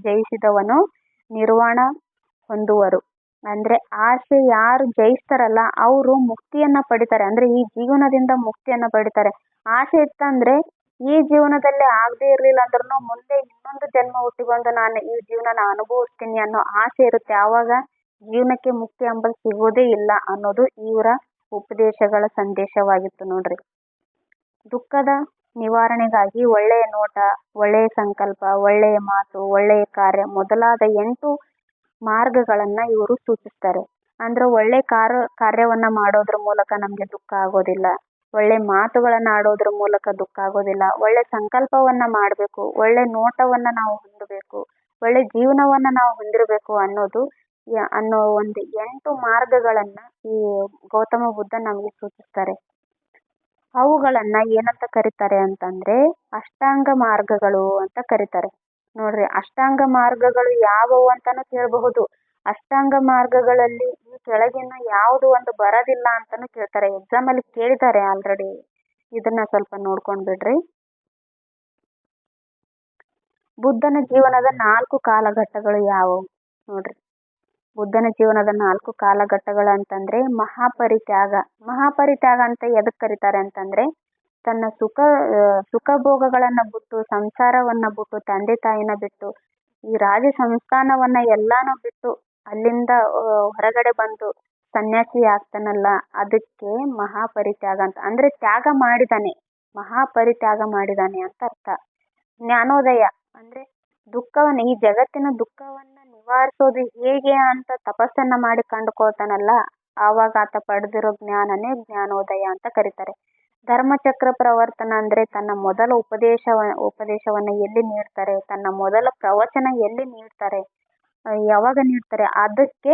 ಜಯಿಸಿದವನು ನಿರ್ವಾಣ ಹೊಂದುವರು. ಅಂದ್ರೆ ಆಸೆ ಯಾರು ಜಯಿಸ್ತಾರಲ್ಲ ಅವರು ಮುಕ್ತಿಯನ್ನ ಪಡಿತಾರೆ. ಅಂದ್ರೆ ಈ ಜೀವನದಿಂದ ಮುಕ್ತಿಯನ್ನ ಪಡಿತಾರೆ. ಆಸೆ ಇತ್ತಂದ್ರೆ ಈ ಜೀವನದಲ್ಲಿ ಆಗದೆ ಇರ್ಲಿಲ್ಲ ಅಂದ್ರೂ ಮುಂದೆ ಇನ್ನೊಂದು ಜನ್ಮ ಹುಟ್ಟಿ ಬಂದು ನಾನು ಈ ಜೀವನ ಅನುಭವಿಸ್ತೀನಿ ಅನ್ನೋ ಆಸೆ ಇರುತ್ತೆ. ಆವಾಗ ಜೀವನಕ್ಕೆ ಮುಕ್ತಿ ಎಂಬುದು ಸಿಗೋದೇ ಇಲ್ಲ ಅನ್ನೋದು ಇವರ ಉಪದೇಶಗಳ ಸಂದೇಶವಾಗಿತ್ತು. ನೋಡ್ರಿ, ದುಃಖದ ನಿವಾರಣೆಗಾಗಿ ಒಳ್ಳೆಯ ನೋಟ, ಒಳ್ಳೆಯ ಸಂಕಲ್ಪ, ಒಳ್ಳೆಯ ಮಾತು, ಒಳ್ಳೆಯ ಕಾರ್ಯ ಮೊದಲಾದ 8 ಮಾರ್ಗಗಳನ್ನ ಇವರು ಸೂಚಿಸ್ತಾರೆ. ಅಂದ್ರೆ ಒಳ್ಳೆ ಕಾರ್ಯವನ್ನ ಮಾಡೋದ್ರ ಮೂಲಕ ನಮ್ಗೆ ದುಃಖ ಆಗೋದಿಲ್ಲ. ಒಳ್ಳೆ ಮಾತುಗಳನ್ನ ಆಡೋದ್ರ ಮೂಲಕ ದುಃಖ ಆಗೋದಿಲ್ಲ. ಒಳ್ಳೆ ಸಂಕಲ್ಪವನ್ನ ಮಾಡಬೇಕು, ಒಳ್ಳೆ ನೋಟವನ್ನ ನಾವು ಹೊಂದಬೇಕು, ಒಳ್ಳೆ ಜೀವನವನ್ನ ನಾವು ಹೊಂದಿರಬೇಕು ಅನ್ನೋ ಒಂದು 8 ಮಾರ್ಗಗಳನ್ನ ಈ ಗೌತಮ ಬುದ್ಧ ನಮಗೆ ಸೂಚಿಸ್ತಾರೆ. ಅವುಗಳನ್ನ ಏನಂತ ಕರೀತಾರೆ ಅಂತಂದ್ರೆ ಅಷ್ಟಾಂಗ ಮಾರ್ಗಗಳು ಅಂತ ಕರೀತಾರೆ. ನೋಡ್ರಿ, ಅಷ್ಟಾಂಗ ಮಾರ್ಗಗಳು ಯಾವುವು ಅಂತಾನು ಕೇಳಬಹುದು. ಅಷ್ಟಾಂಗ ಮಾರ್ಗಗಳಲ್ಲಿ ಈ ಕೆಳಗಿನ ಯಾವುದು ಒಂದು ಬರೋದಿಲ್ಲ ಅಂತಾನು ಕೇಳ್ತಾರೆ. ಎಕ್ಸಾಮ್ ಅಲ್ಲಿ ಕೇಳಿದ್ದಾರೆ ಆಲ್ರೆಡಿ. ಇದನ್ನ ಸ್ವಲ್ಪ ನೋಡ್ಕೊಂಡ್ ಬಿಡ್ರಿ. ಬುದ್ಧನ ಜೀವನದ 4 ಕಾಲಘಟ್ಟಗಳು ಯಾವುವು? ನೋಡ್ರಿ, ಬುದ್ಧನ ಜೀವನದ 4 ಕಾಲಘಟ್ಟಗಳು ಅಂತಂದ್ರೆ ಮಹಾಪರಿತ್ಯಾಗ. ಮಹಾಪರಿತ್ಯಾಗ ಅಂತ ಎದಕ್ ಕರೀತಾರೆ ಅಂತಂದ್ರೆ ತನ್ನ ಸುಖ ಭೋಗಗಳನ್ನ ಬಿಟ್ಟು, ಸಂಸಾರವನ್ನ ಬಿಟ್ಟು, ತಂದೆ ತಾಯಿನ ಬಿಟ್ಟು, ಈ ರಾಜ ಸಂಸ್ಥಾನವನ್ನ ಎಲ್ಲಾನು ಬಿಟ್ಟು ಅಲ್ಲಿಂದ ಹೊರಗಡೆ ಬಂದು ಸನ್ಯಾಸಿ ಆಗ್ತಾನಲ್ಲ, ಅದಕ್ಕೆ ಮಹಾಪರಿತ್ಯಾಗ ಅಂತ. ಅಂದ್ರೆ ತ್ಯಾಗ ಮಾಡಿದಾನೆ, ಮಹಾಪರಿತ್ಯಾಗ ಮಾಡಿದಾನೆ ಅಂತ ಅರ್ಥ. ಜ್ಞಾನೋದಯ ಅಂದ್ರೆ ದುಃಖವನ್ನ, ಈ ಜಗತ್ತಿನ ದುಃಖವನ್ನ ನಿವಾರಿಸೋದು ಹೇಗೆ ಅಂತ ತಪಸ್ಸನ್ನ ಮಾಡಿ ಕಂಡುಕೊಳ್ತಾನಲ್ಲ, ಆವಾಗ ಆತ ಪಡೆದಿರೋ ಜ್ಞಾನನೇ ಜ್ಞಾನೋದಯ ಅಂತ ಕರೀತಾರೆ. ಧರ್ಮಚಕ್ರ ಪ್ರವರ್ತನ ಅಂದ್ರೆ ತನ್ನ ಮೊದಲ ಉಪದೇಶವನ್ನ ಎಲ್ಲಿ ನೀಡ್ತಾರೆ, ತನ್ನ ಮೊದಲ ಪ್ರವಚನ ಎಲ್ಲಿ ನೀಡ್ತಾರೆ, ಯಾವಾಗ ನೀಡ್ತಾರೆ, ಅದಕ್ಕೆ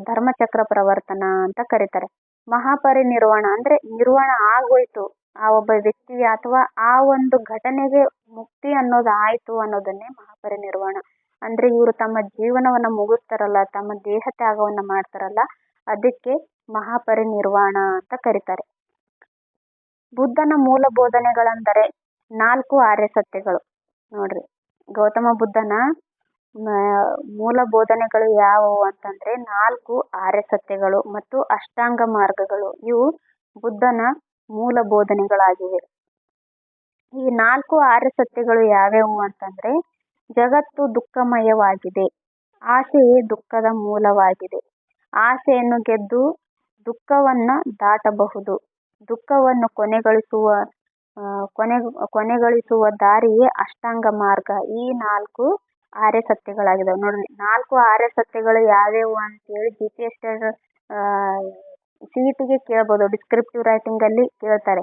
ಧರ್ಮಚಕ್ರ ಪ್ರವರ್ತನ ಅಂತ ಕರೀತಾರೆ. ಮಹಾಪರಿನಿರ್ವಾಣ ಅಂದ್ರೆ ನಿರ್ವಾಣ ಆಗೋಯ್ತು, ಆ ಒಬ್ಬ ವ್ಯಕ್ತಿ ಅಥವಾ ಆ ಒಂದು ಘಟನೆಗೆ ಮುಕ್ತಿ ಅನ್ನೋದು ಆಯ್ತು ಅನ್ನೋದನ್ನೇ ಮಹಾಪರಿನಿರ್ವಾಣ. ಅಂದ್ರೆ ಇವರು ತಮ್ಮ ಜೀವನವನ್ನ ಮುಗಿಸ್ತಾರಲ್ಲ, ತಮ್ಮ ದೇಹ ತ್ಯಾಗವನ್ನ ಮಾಡ್ತಾರಲ್ಲ, ಅದಕ್ಕೆ ಮಹಾಪರಿನಿರ್ವಾಣ ಅಂತ ಕರೀತಾರೆ. ಬುದ್ಧನ ಮೂಲ ಬೋಧನೆಗಳೆಂದರೆ 4 ಆರ್ಯ ಸತ್ಯಗಳು. ನೋಡ್ರಿ, ಗೌತಮ ಬುದ್ಧನ ಮೂಲ ಬೋಧನೆಗಳು ಯಾವುವು ಅಂತಂದ್ರೆ 4 ಆರ್ಯ ಸತ್ಯಗಳು ಮತ್ತು ಅಷ್ಟಾಂಗ ಮಾರ್ಗಗಳು. ಇವು ಬುದ್ಧನ ಮೂಲ ಬೋಧನೆಗಳಾಗಿವೆ. ಈ 4 ಆರ್ಯ ಸತ್ಯಗಳು ಯಾವ್ಯಾವು ಅಂತಂದ್ರೆ ಜಗತ್ತು ದುಃಖಮಯವಾಗಿದೆ, ಆಸೆಯೇ ದುಃಖದ ಮೂಲವಾಗಿದೆ, ಆಸೆಯನ್ನು ಗೆದ್ದು ದುಃಖವನ್ನ ದಾಟಬಹುದು, ದುಃಖವನ್ನು ಕೊನೆಗಳಿಸುವ ದಾರಿಯೇ ಅಷ್ಟಾಂಗ ಮಾರ್ಗ. ಈ 4 ಆರ್ಯ ಸತ್ಯಗಳಾಗಿದ್ದಾವೆ. ನೋಡ್ರಿ, 4 ಆರ್ಯ ಸತ್ಯಗಳು ಯಾವ್ಯಾವು ಅಂತೇಳಿ GPSC CET ಕೇಳ್ಬೋದು. ಡಿಸ್ಕ್ರಿಪ್ಟಿವ್ ರೈಟಿಂಗ್ ಅಲ್ಲಿ ಕೇಳ್ತಾರೆ.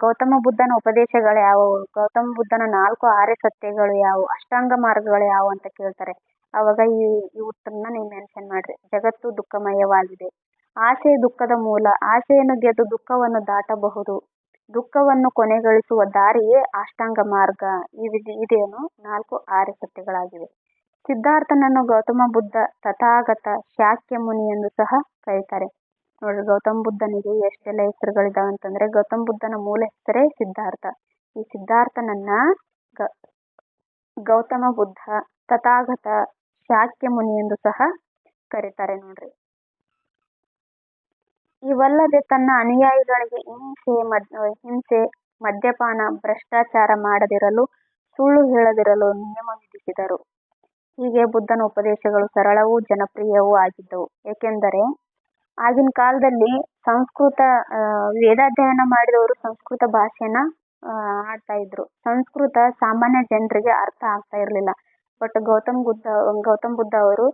ಗೌತಮ ಬುದ್ಧನ ಉಪದೇಶಗಳು ಯಾವುವು, ಗೌತಮ ಬುದ್ಧನ 4 ಆರ್ಯ ಸತ್ಯಗಳು ಯಾವುವು, ಅಷ್ಟಾಂಗ ಮಾರ್ಗಗಳು ಯಾವುವು ಅಂತ ಕೇಳ್ತಾರೆ. ಅವಾಗ ಈ ಉತ್ತರನ ನೀವು ಮೆನ್ಷನ್ ಮಾಡ್ರಿ. ಜಗತ್ತು ದುಃಖಮಯವಾಗಿದೆ, ಆಸೆ ದುಃಖದ ಮೂಲ, ಆಸೆಯನ್ನು ಗೆದ್ದು ದುಃಖವನ್ನು ದಾಟಬಹುದು, ದುಃಖವನ್ನು ಕೊನೆಗಳಿಸುವ ದಾರಿಯೇ ಅಷ್ಟಾಂಗ ಮಾರ್ಗ. ಇದೇನು 4 ಆರ್ಯ ಸತ್ಯಗಳಾಗಿವೆ. ಸಿದ್ಧಾರ್ಥನನ್ನು ಗೌತಮ ಬುದ್ಧ, ತಥಾಗತ, ಶಾಕ್ಯ ಮುನಿ ಎಂದು ಸಹ ಕರೀತಾರೆ. ನೋಡ್ರಿ, ಗೌತಮ ಬುದ್ಧನಿಗೆ ಎಷ್ಟೆಲ್ಲ ಹೆಸರುಗಳಿದಾವೆ ಅಂತಂದ್ರೆ ಗೌತಮ ಬುದ್ಧನ ಮೂಲ ಹೆಸರೇ ಸಿದ್ಧಾರ್ಥ. ಈ ಸಿದ್ಧಾರ್ಥನನ್ನ ಗೌತಮ ಬುದ್ಧ, ತಥಾಗತ, ಶಾಕ್ಯ ಮುನಿ ಎಂದು ಸಹ ಕರೀತಾರೆ. ನೋಡ್ರಿ, ಇವಲ್ಲದೆ ತನ್ನ ಅನುಯಾಯಿಗಳಿಗೆ ಹಿಂಸೆ, ಮದ್ಯಪಾನ, ಭ್ರಷ್ಟಾಚಾರ ಮಾಡದಿರಲು, ಸುಳ್ಳು ಹೇಳದಿರಲು ನಿಯಮ ವಿಧಿಸಿದರು. ಹೀಗೆ ಬುದ್ಧನ ಉಪದೇಶಗಳು ಸರಳವೂ ಜನಪ್ರಿಯವೂ ಆಗಿದ್ದವು. ಏಕೆಂದರೆ ಆಗಿನ ಕಾಲದಲ್ಲಿ ಸಂಸ್ಕೃತ ವೇದಾಧ್ಯಯನ ಮಾಡಿದವರು ಸಂಸ್ಕೃತ ಭಾಷೆನ ಆಡ್ತಾ ಇದ್ರು. ಸಂಸ್ಕೃತ ಸಾಮಾನ್ಯ ಜನರಿಗೆ ಅರ್ಥ ಆಗ್ತಾ ಇರ್ಲಿಲ್ಲ. ಬಟ್ ಗೌತಮ್ ಬುದ್ಧ ಅವರು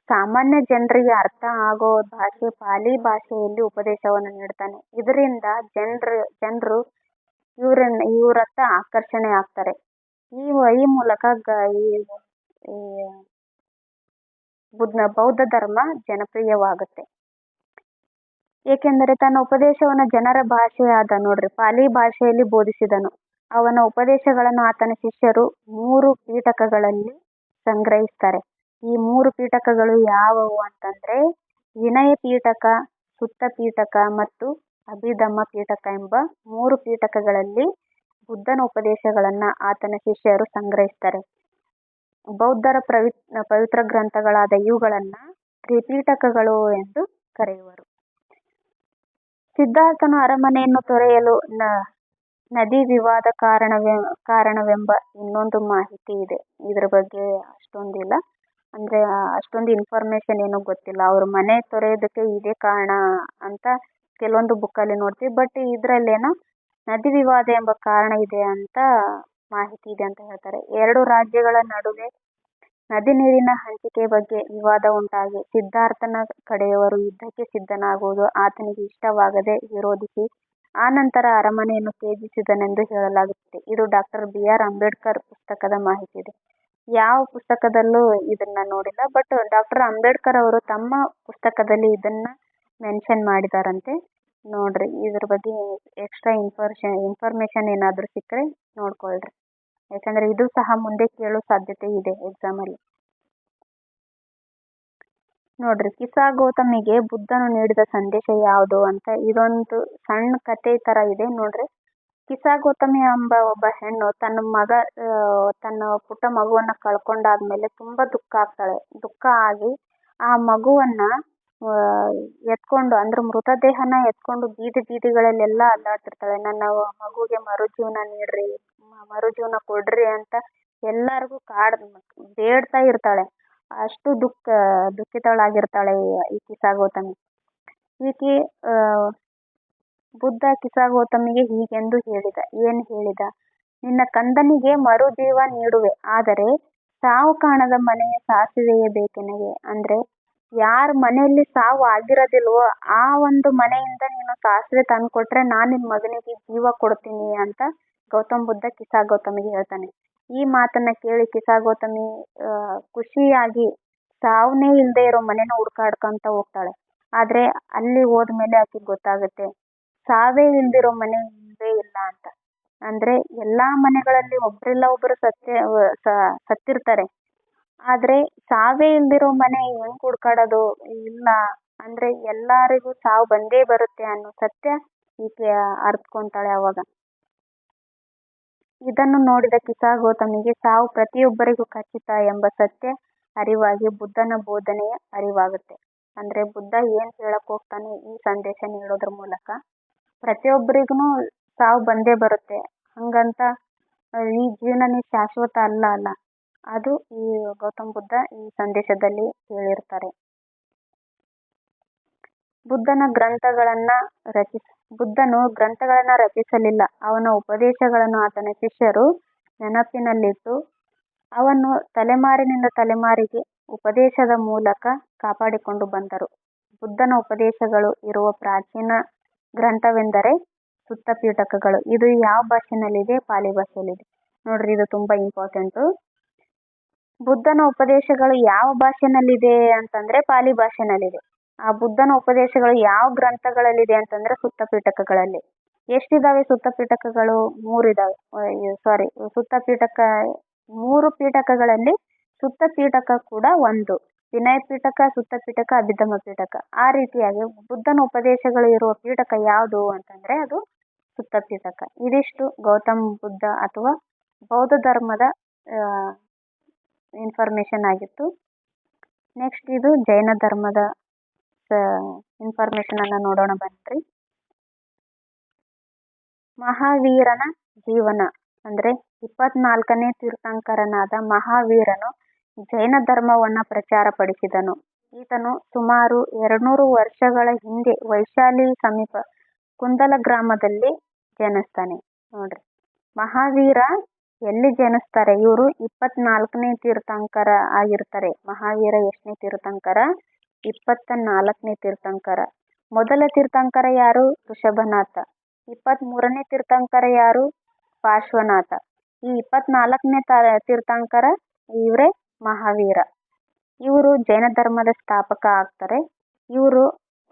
ಸಾಮಾನ್ಯ ಜನರಿಗೆ ಅರ್ಥ ಆಗೋ ಭಾಷೆ ಪಾಲಿ ಭಾಷೆಯಲ್ಲಿ ಉಪದೇಶವನ್ನು ನೀಡ್ತಾನೆ. ಇದರಿಂದ ಜನರು ಇವರತ್ತ ಆಕರ್ಷಣೆ ಆಗ್ತಾರೆ. ಈ ಮೂಲಕ ಬೌದ್ಧ ಧರ್ಮ ಜನಪ್ರಿಯವಾಗುತ್ತೆ. ಏಕೆಂದರೆ ತನ್ನ ಉಪದೇಶವನ್ನು ಜನರ ಭಾಷೆಯಾದ ನೋಡ್ರಿ ಪಾಲಿ ಭಾಷೆಯಲ್ಲಿ ಬೋಧಿಸಿದನು. ಅವನ ಉಪದೇಶಗಳನ್ನು ಆತನ ಶಿಷ್ಯರು 3 ಪೀಠಕಗಳಲ್ಲಿ ಸಂಗ್ರಹಿಸ್ತಾರೆ. ಈ 3 ಪೀಠಕಗಳು ಯಾವುವು ಅಂತಂದ್ರೆ ವಿನಯ ಪೀಠಕ, ಸುತ್ತ ಪೀಠಕ ಮತ್ತು ಅಭಿಧಮ್ಮ ಪೀಠಕ ಎಂಬ 3 ಪೀಠಕಗಳಲ್ಲಿ ಬುದ್ಧನ ಉಪದೇಶಗಳನ್ನ ಆತನ ಶಿಷ್ಯರು ಸಂಗ್ರಹಿಸ್ತಾರೆ. ಬೌದ್ಧರ ಪವಿತ್ರ ಗ್ರಂಥಗಳಾದ ಇವುಗಳನ್ನ ತ್ರಿಪೀಠಕಗಳು ಎಂದು ಕರೆಯುವರು. ಸಿದ್ಧಾರ್ಥನು ಅರಮನೆಯನ್ನು ತೊರೆಯಲು ನದಿ ವಿವಾದ ಕಾರಣವೆಂಬ ಇನ್ನೊಂದು ಮಾಹಿತಿ ಇದೆ. ಇದ್ರ ಬಗ್ಗೆ ಅಷ್ಟೊಂದಿಲ್ಲ, ಅಂದ್ರೆ ಅಷ್ಟೊಂದು ಇನ್ಫಾರ್ಮೇಶನ್ ಏನೂ ಗೊತ್ತಿಲ್ಲ. ಅವ್ರ ಮನೆ ತೊರೆಯೋದಕ್ಕೆ ಇದೇ ಕಾರಣ ಅಂತ ಕೆಲವೊಂದು ಬುಕ್ಕಲ್ಲಿ ನೋಡ್ತೀವಿ. ಬಟ್ ಇದ್ರಲ್ಲೇನೋ ನದಿ ವಿವಾದ ಎಂಬ ಕಾರಣ ಇದೆ ಅಂತ ಮಾಹಿತಿ ಇದೆ ಅಂತ ಹೇಳ್ತಾರೆ. 2 ರಾಜ್ಯಗಳ ನಡುವೆ ನದಿ ನೀರಿನ ಹಂಚಿಕೆ ಬಗ್ಗೆ ವಿವಾದ ಉಂಟಾಗಿ ಸಿದ್ಧಾರ್ಥನ ಕಡೆಯವರು ಯುದ್ಧಕ್ಕೆ ಸಿದ್ಧನಾಗುವುದು ಆತನಿಗೆ ಇಷ್ಟವಾಗದೆ ವಿರೋಧಿಸಿ ಆನಂತರ ಅರಮನೆಯನ್ನು ತ್ಯಜಿಸಿದನೆಂದು ಹೇಳಲಾಗುತ್ತದೆ. ಇದು ಡಾಕ್ಟರ್ BR ಅಂಬೇಡ್ಕರ್ ಪುಸ್ತಕದ ಮಾಹಿತಿ ಇದೆ. ಯಾವ ಪುಸ್ತಕದಲ್ಲೂ ಇದನ್ನ ನೋಡಿಲ್ಲ, ಬಟ್ ಡಾಕ್ಟರ್ ಅಂಬೇಡ್ಕರ್ ಅವರು ತಮ್ಮ ಪುಸ್ತಕದಲ್ಲಿ ಇದನ್ನ ಮೆನ್ಷನ್ ಮಾಡಿದಾರಂತೆ. ನೋಡ್ರಿ, ಇದ್ರ ಬಗ್ಗೆ ಎಕ್ಸ್ಟ್ರಾ ಇನ್ಫಾರ್ಮೇಶನ್ ಏನಾದರೂ ಸಿಕ್ಕರೆ ನೋಡ್ಕೊಳ್ರಿ, ಯಾಕಂದ್ರೆ ಇದು ಸಹ ಮುಂದೆ ಕೇಳೋ ಸಾಧ್ಯತೆ ಇದೆ ಎಕ್ಸಾಮ್ ಅಲ್ಲಿ. ನೋಡ್ರಿ, ಕಿಸಾ ಗೌತಮಿಗೆ ಬುದ್ಧನು ನೀಡಿದ ಸಂದೇಶ ಯಾವುದು ಅಂತ ಇದೊಂದು ಸಣ್ಣ ಕತೆ ತರ ಇದೆ. ನೋಡ್ರಿ, ಕಿಸಾ ಗೌತಮಿ ಎಂಬ ಒಬ್ಬ ಹೆಣ್ಣು ತನ್ನ ಪುಟ್ಟ ಮಗುವನ್ನ ಕಳ್ಕೊಂಡಾದ್ಮೇಲೆ ತುಂಬಾ ದುಃಖ ಆಗ್ತಾಳೆ. ದುಃಖ ಆಗಿ ಆ ಮಗುವನ್ನ ಎತ್ಕೊಂಡು, ಅಂದ್ರೆ ಮೃತದೇಹನ ಎತ್ಕೊಂಡು ಬೀದಿಗಳಲ್ಲೆಲ್ಲ ಅಲ್ಲಾಡ್ತಿರ್ತಾಳೆ. ನನ್ನ ಮಗುಗೆ ಮರುಜೀವನ ನೀಡ್ರಿ, ಮರುಜೀವನ ಕೊಡ್ರಿ ಅಂತ ಎಲ್ಲರಿಗೂ ಬೇಡ್ತಾ ಇರ್ತಾಳೆ. ಅಷ್ಟು ದುಃಖಿತಳಾಗಿರ್ತಾಳೆ ಈ ಕಿಸಾ ಗೌತಮಿ. ಈಕೆ ಬುದ್ಧ ಕಿಸಾ ಗೌತಮಿಗೆ ಹೀಗೆಂದು ಹೇಳಿದ. ಏನ್ ಹೇಳಿದ? ನಿನ್ನ ಕಂದನಿಗೆ ಮರುಜೀವ ನೀಡುವೆ, ಆದರೆ ಸಾವು ಕಾಣದ ಮನೆಯ ಸಾಸಿವೆಯೇ ಬೇಕೆನಗೆ. ಅಂದ್ರೆ ಯಾರ ಮನೆಯಲ್ಲಿ ಸಾವು ಆಗಿರೋದಿಲ್ವೋ ಆ ಒಂದು ಮನೆಯಿಂದ ನೀನು ಸಾಸಿವೆ ತಂದು ಕೊಟ್ರೆ ನಾನು ನಿನ್ ಮಗನಿಗೆ ಜೀವ ಕೊಡ್ತೀನಿ ಅಂತ ಗೌತಮ್ ಬುದ್ಧ ಕಿಸಾ ಗೌತಮಿಗೆ ಹೇಳ್ತಾನೆ. ಈ ಮಾತನ್ನ ಕೇಳಿ ಕಿಸಾ ಗೌತಮಿ ಖುಷಿಯಾಗಿ ಸಾವನೇ ಇಲ್ಲದೆ ಇರೋ ಮನೆನ ಹುಡ್ಕಾಡ್ಕೊಂತ ಹೋಗ್ತಾಳೆ. ಆದ್ರೆ ಅಲ್ಲಿ ಹೋದ್ಮೇಲೆ ಆಕೆಗೆ ಗೊತ್ತಾಗುತ್ತೆ ಸಾವೇ ಇಲ್ದಿರೋ ಮನೆ ಇಲ್ಲೇ ಇಲ್ಲ ಅಂತ. ಅಂದ್ರೆ ಎಲ್ಲಾ ಮನೆಗಳಲ್ಲಿ ಒಬ್ರಿಲ್ಲ ಒಬ್ರು ಸತ್ತಿರ್ತಾರೆ, ಆದ್ರೆ ಸಾವೇ ಇಲ್ದಿರೋ ಮನೆ ಹೆಂಗ್ ಹುಡ್ಕಾಡೋದು? ಇಲ್ಲ, ಅಂದ್ರೆ ಎಲ್ಲರಿಗೂ ಸಾವು ಬಂದೇ ಬರುತ್ತೆ ಅನ್ನೋ ಸತ್ಯ ಈಕೆ ಅರ್ತ್ಕೊಂತಾಳೆ ಅವಾಗ. ಇದನ್ನು ನೋಡಿದ ಕಿಸಾ ಗೌತಮಿಗೆ ಸಾವು ಪ್ರತಿಯೊಬ್ಬರಿಗೂ ಖಚಿತ ಎಂಬ ಸತ್ಯ ಅರಿವಾಗಿ ಬುದ್ಧನ ಬೋಧನೆಯ ಅರಿವಾಗುತ್ತೆ. ಅಂದ್ರೆ ಬುದ್ಧ ಏನ್ ಹೇಳಕ್ ಹೋಗ್ತಾನೆ ಈ ಸಂದೇಶ ನೀಡೋದ್ರ ಮೂಲಕ, ಪ್ರತಿಯೊಬ್ಬರಿಗೂ ಸಾವು ಬಂದೇ ಬರುತ್ತೆ, ಹಂಗಂತ ಈ ಜೀವನನೇ ಶಾಶ್ವತ ಅಲ್ಲ. ಅದು ಈ ಗೌತಮ್ ಬುದ್ಧ ಈ ಸಂದೇಶದಲ್ಲಿ ಹೇಳಿರ್ತಾರೆ. ಬುದ್ಧನು ಗ್ರಂಥಗಳನ್ನ ರಚಿಸಲಿಲ್ಲ. ಅವನ ಉಪದೇಶಗಳನ್ನು ಆತನ ಶಿಷ್ಯರು ನೆನಪಿನಲ್ಲಿಟ್ಟು ಅವನ್ನು ತಲೆಮಾರಿನಿಂದ ತಲೆಮಾರಿಗೆ ಉಪದೇಶದ ಮೂಲಕ ಕಾಪಾಡಿಕೊಂಡು ಬಂದರು. ಬುದ್ಧನ ಉಪದೇಶಗಳು ಇರುವ ಪ್ರಾಚೀನ ಗ್ರಂಥವೆಂದರೆ ಸುತ್ತ ಪೀಠಕಗಳು. ಇದು ಯಾವ ಭಾಷೆನಲ್ಲಿದೆ? ಪಾಲಿ ಭಾಷೆಯಲ್ಲಿದೆ. ನೋಡ್ರಿ, ಇದು ತುಂಬಾ ಇಂಪಾರ್ಟೆಂಟು. ಬುದ್ಧನ ಉಪದೇಶಗಳು ಯಾವ ಭಾಷೆನಲ್ಲಿದೆ ಅಂತಂದ್ರೆ ಪಾಲಿ ಭಾಷೆನಲ್ಲಿದೆ. ಆ ಬುದ್ಧನ ಉಪದೇಶಗಳು ಯಾವ ಗ್ರಂಥಗಳಲ್ಲಿದೆ ಅಂತಂದ್ರೆ ಸುತ್ತ ಪೀಠಕಗಳಲ್ಲಿ. ಎಷ್ಟಿದಾವೆ ಸುತ್ತ ಪೀಠಕಗಳು? 3 ಇದಾವೆ. ಸುತ್ತ ಪೀಠಕ 3 ಪೀಠಕಗಳಲ್ಲಿ ಸುತ್ತ ಪೀಠಕ ಕೂಡ ಒಂದು. ವಿನಯ ಪೀಠಕ, ಸುತ್ತ ಪೀಠಕ, ಅಭಿಧಮ್ಮ ಪೀಠಕ. ಆ ರೀತಿಯಾಗಿ ಬುದ್ಧನ ಉಪದೇಶಗಳು ಇರುವ ಪೀಠಕ ಯಾವುದು ಅಂತಂದ್ರೆ ಅದು ಸುತ್ತ ಪೀಠಕ. ಇದಿಷ್ಟು ಗೌತಮ್ ಬುದ್ಧ ಅಥವಾ ಬೌದ್ಧ ಧರ್ಮದ ಇನ್ಫಾರ್ಮೇಶನ್ ಆಗಿತ್ತು. ನೆಕ್ಸ್ಟ್ ಇದು ಜೈನ ಧರ್ಮದ ಇನ್ಫಾರ್ಮೇಶನ್ ಅನ್ನ ನೋಡೋಣ ಬನ್ರಿ. ಮಹಾವೀರನ ಜೀವನ ಅಂದ್ರೆ 24ನೇ ತೀರ್ಥಂಕರನಾದ ಮಹಾವೀರನು ಜೈನ ಧರ್ಮವನ್ನ ಪ್ರಚಾರಪಡಿಸಿದನು. ಈತನು ಸುಮಾರು 200 ವರ್ಷಗಳ ಹಿಂದೆ ವೈಶಾಲಿ ಸಮೀಪ ಕುಂದಲ ಗ್ರಾಮದಲ್ಲಿ ಜನಿಸ್ತಾನೆ. ನೋಡ್ರಿ, ಮಹಾವೀರ ಎಲ್ಲಿ ಜನಿಸ್ತಾರೆ? ಇವರು 24ನೇ ತೀರ್ಥಂಕರ ಆಗಿರ್ತಾರೆ. ಮಹಾವೀರ ಎಷ್ಟನೇ ತೀರ್ಥಂಕರ? 24ನೇ ತೀರ್ಥಂಕರ. ಮೊದಲ ತೀರ್ಥಂಕರ ಯಾರು? ಋಷಭನಾಥ. 23ನೇ ತೀರ್ಥಂಕರ ಯಾರು? ಪಾರ್ಶ್ವನಾಥ. ಈ 24ನೇ ತೀರ್ಥಂಕರ ಇವರೇ ಮಹಾವೀರ. ಇವರು ಜೈನ ಧರ್ಮದ ಸ್ಥಾಪಕ ಆಗ್ತಾರೆ. ಇವರು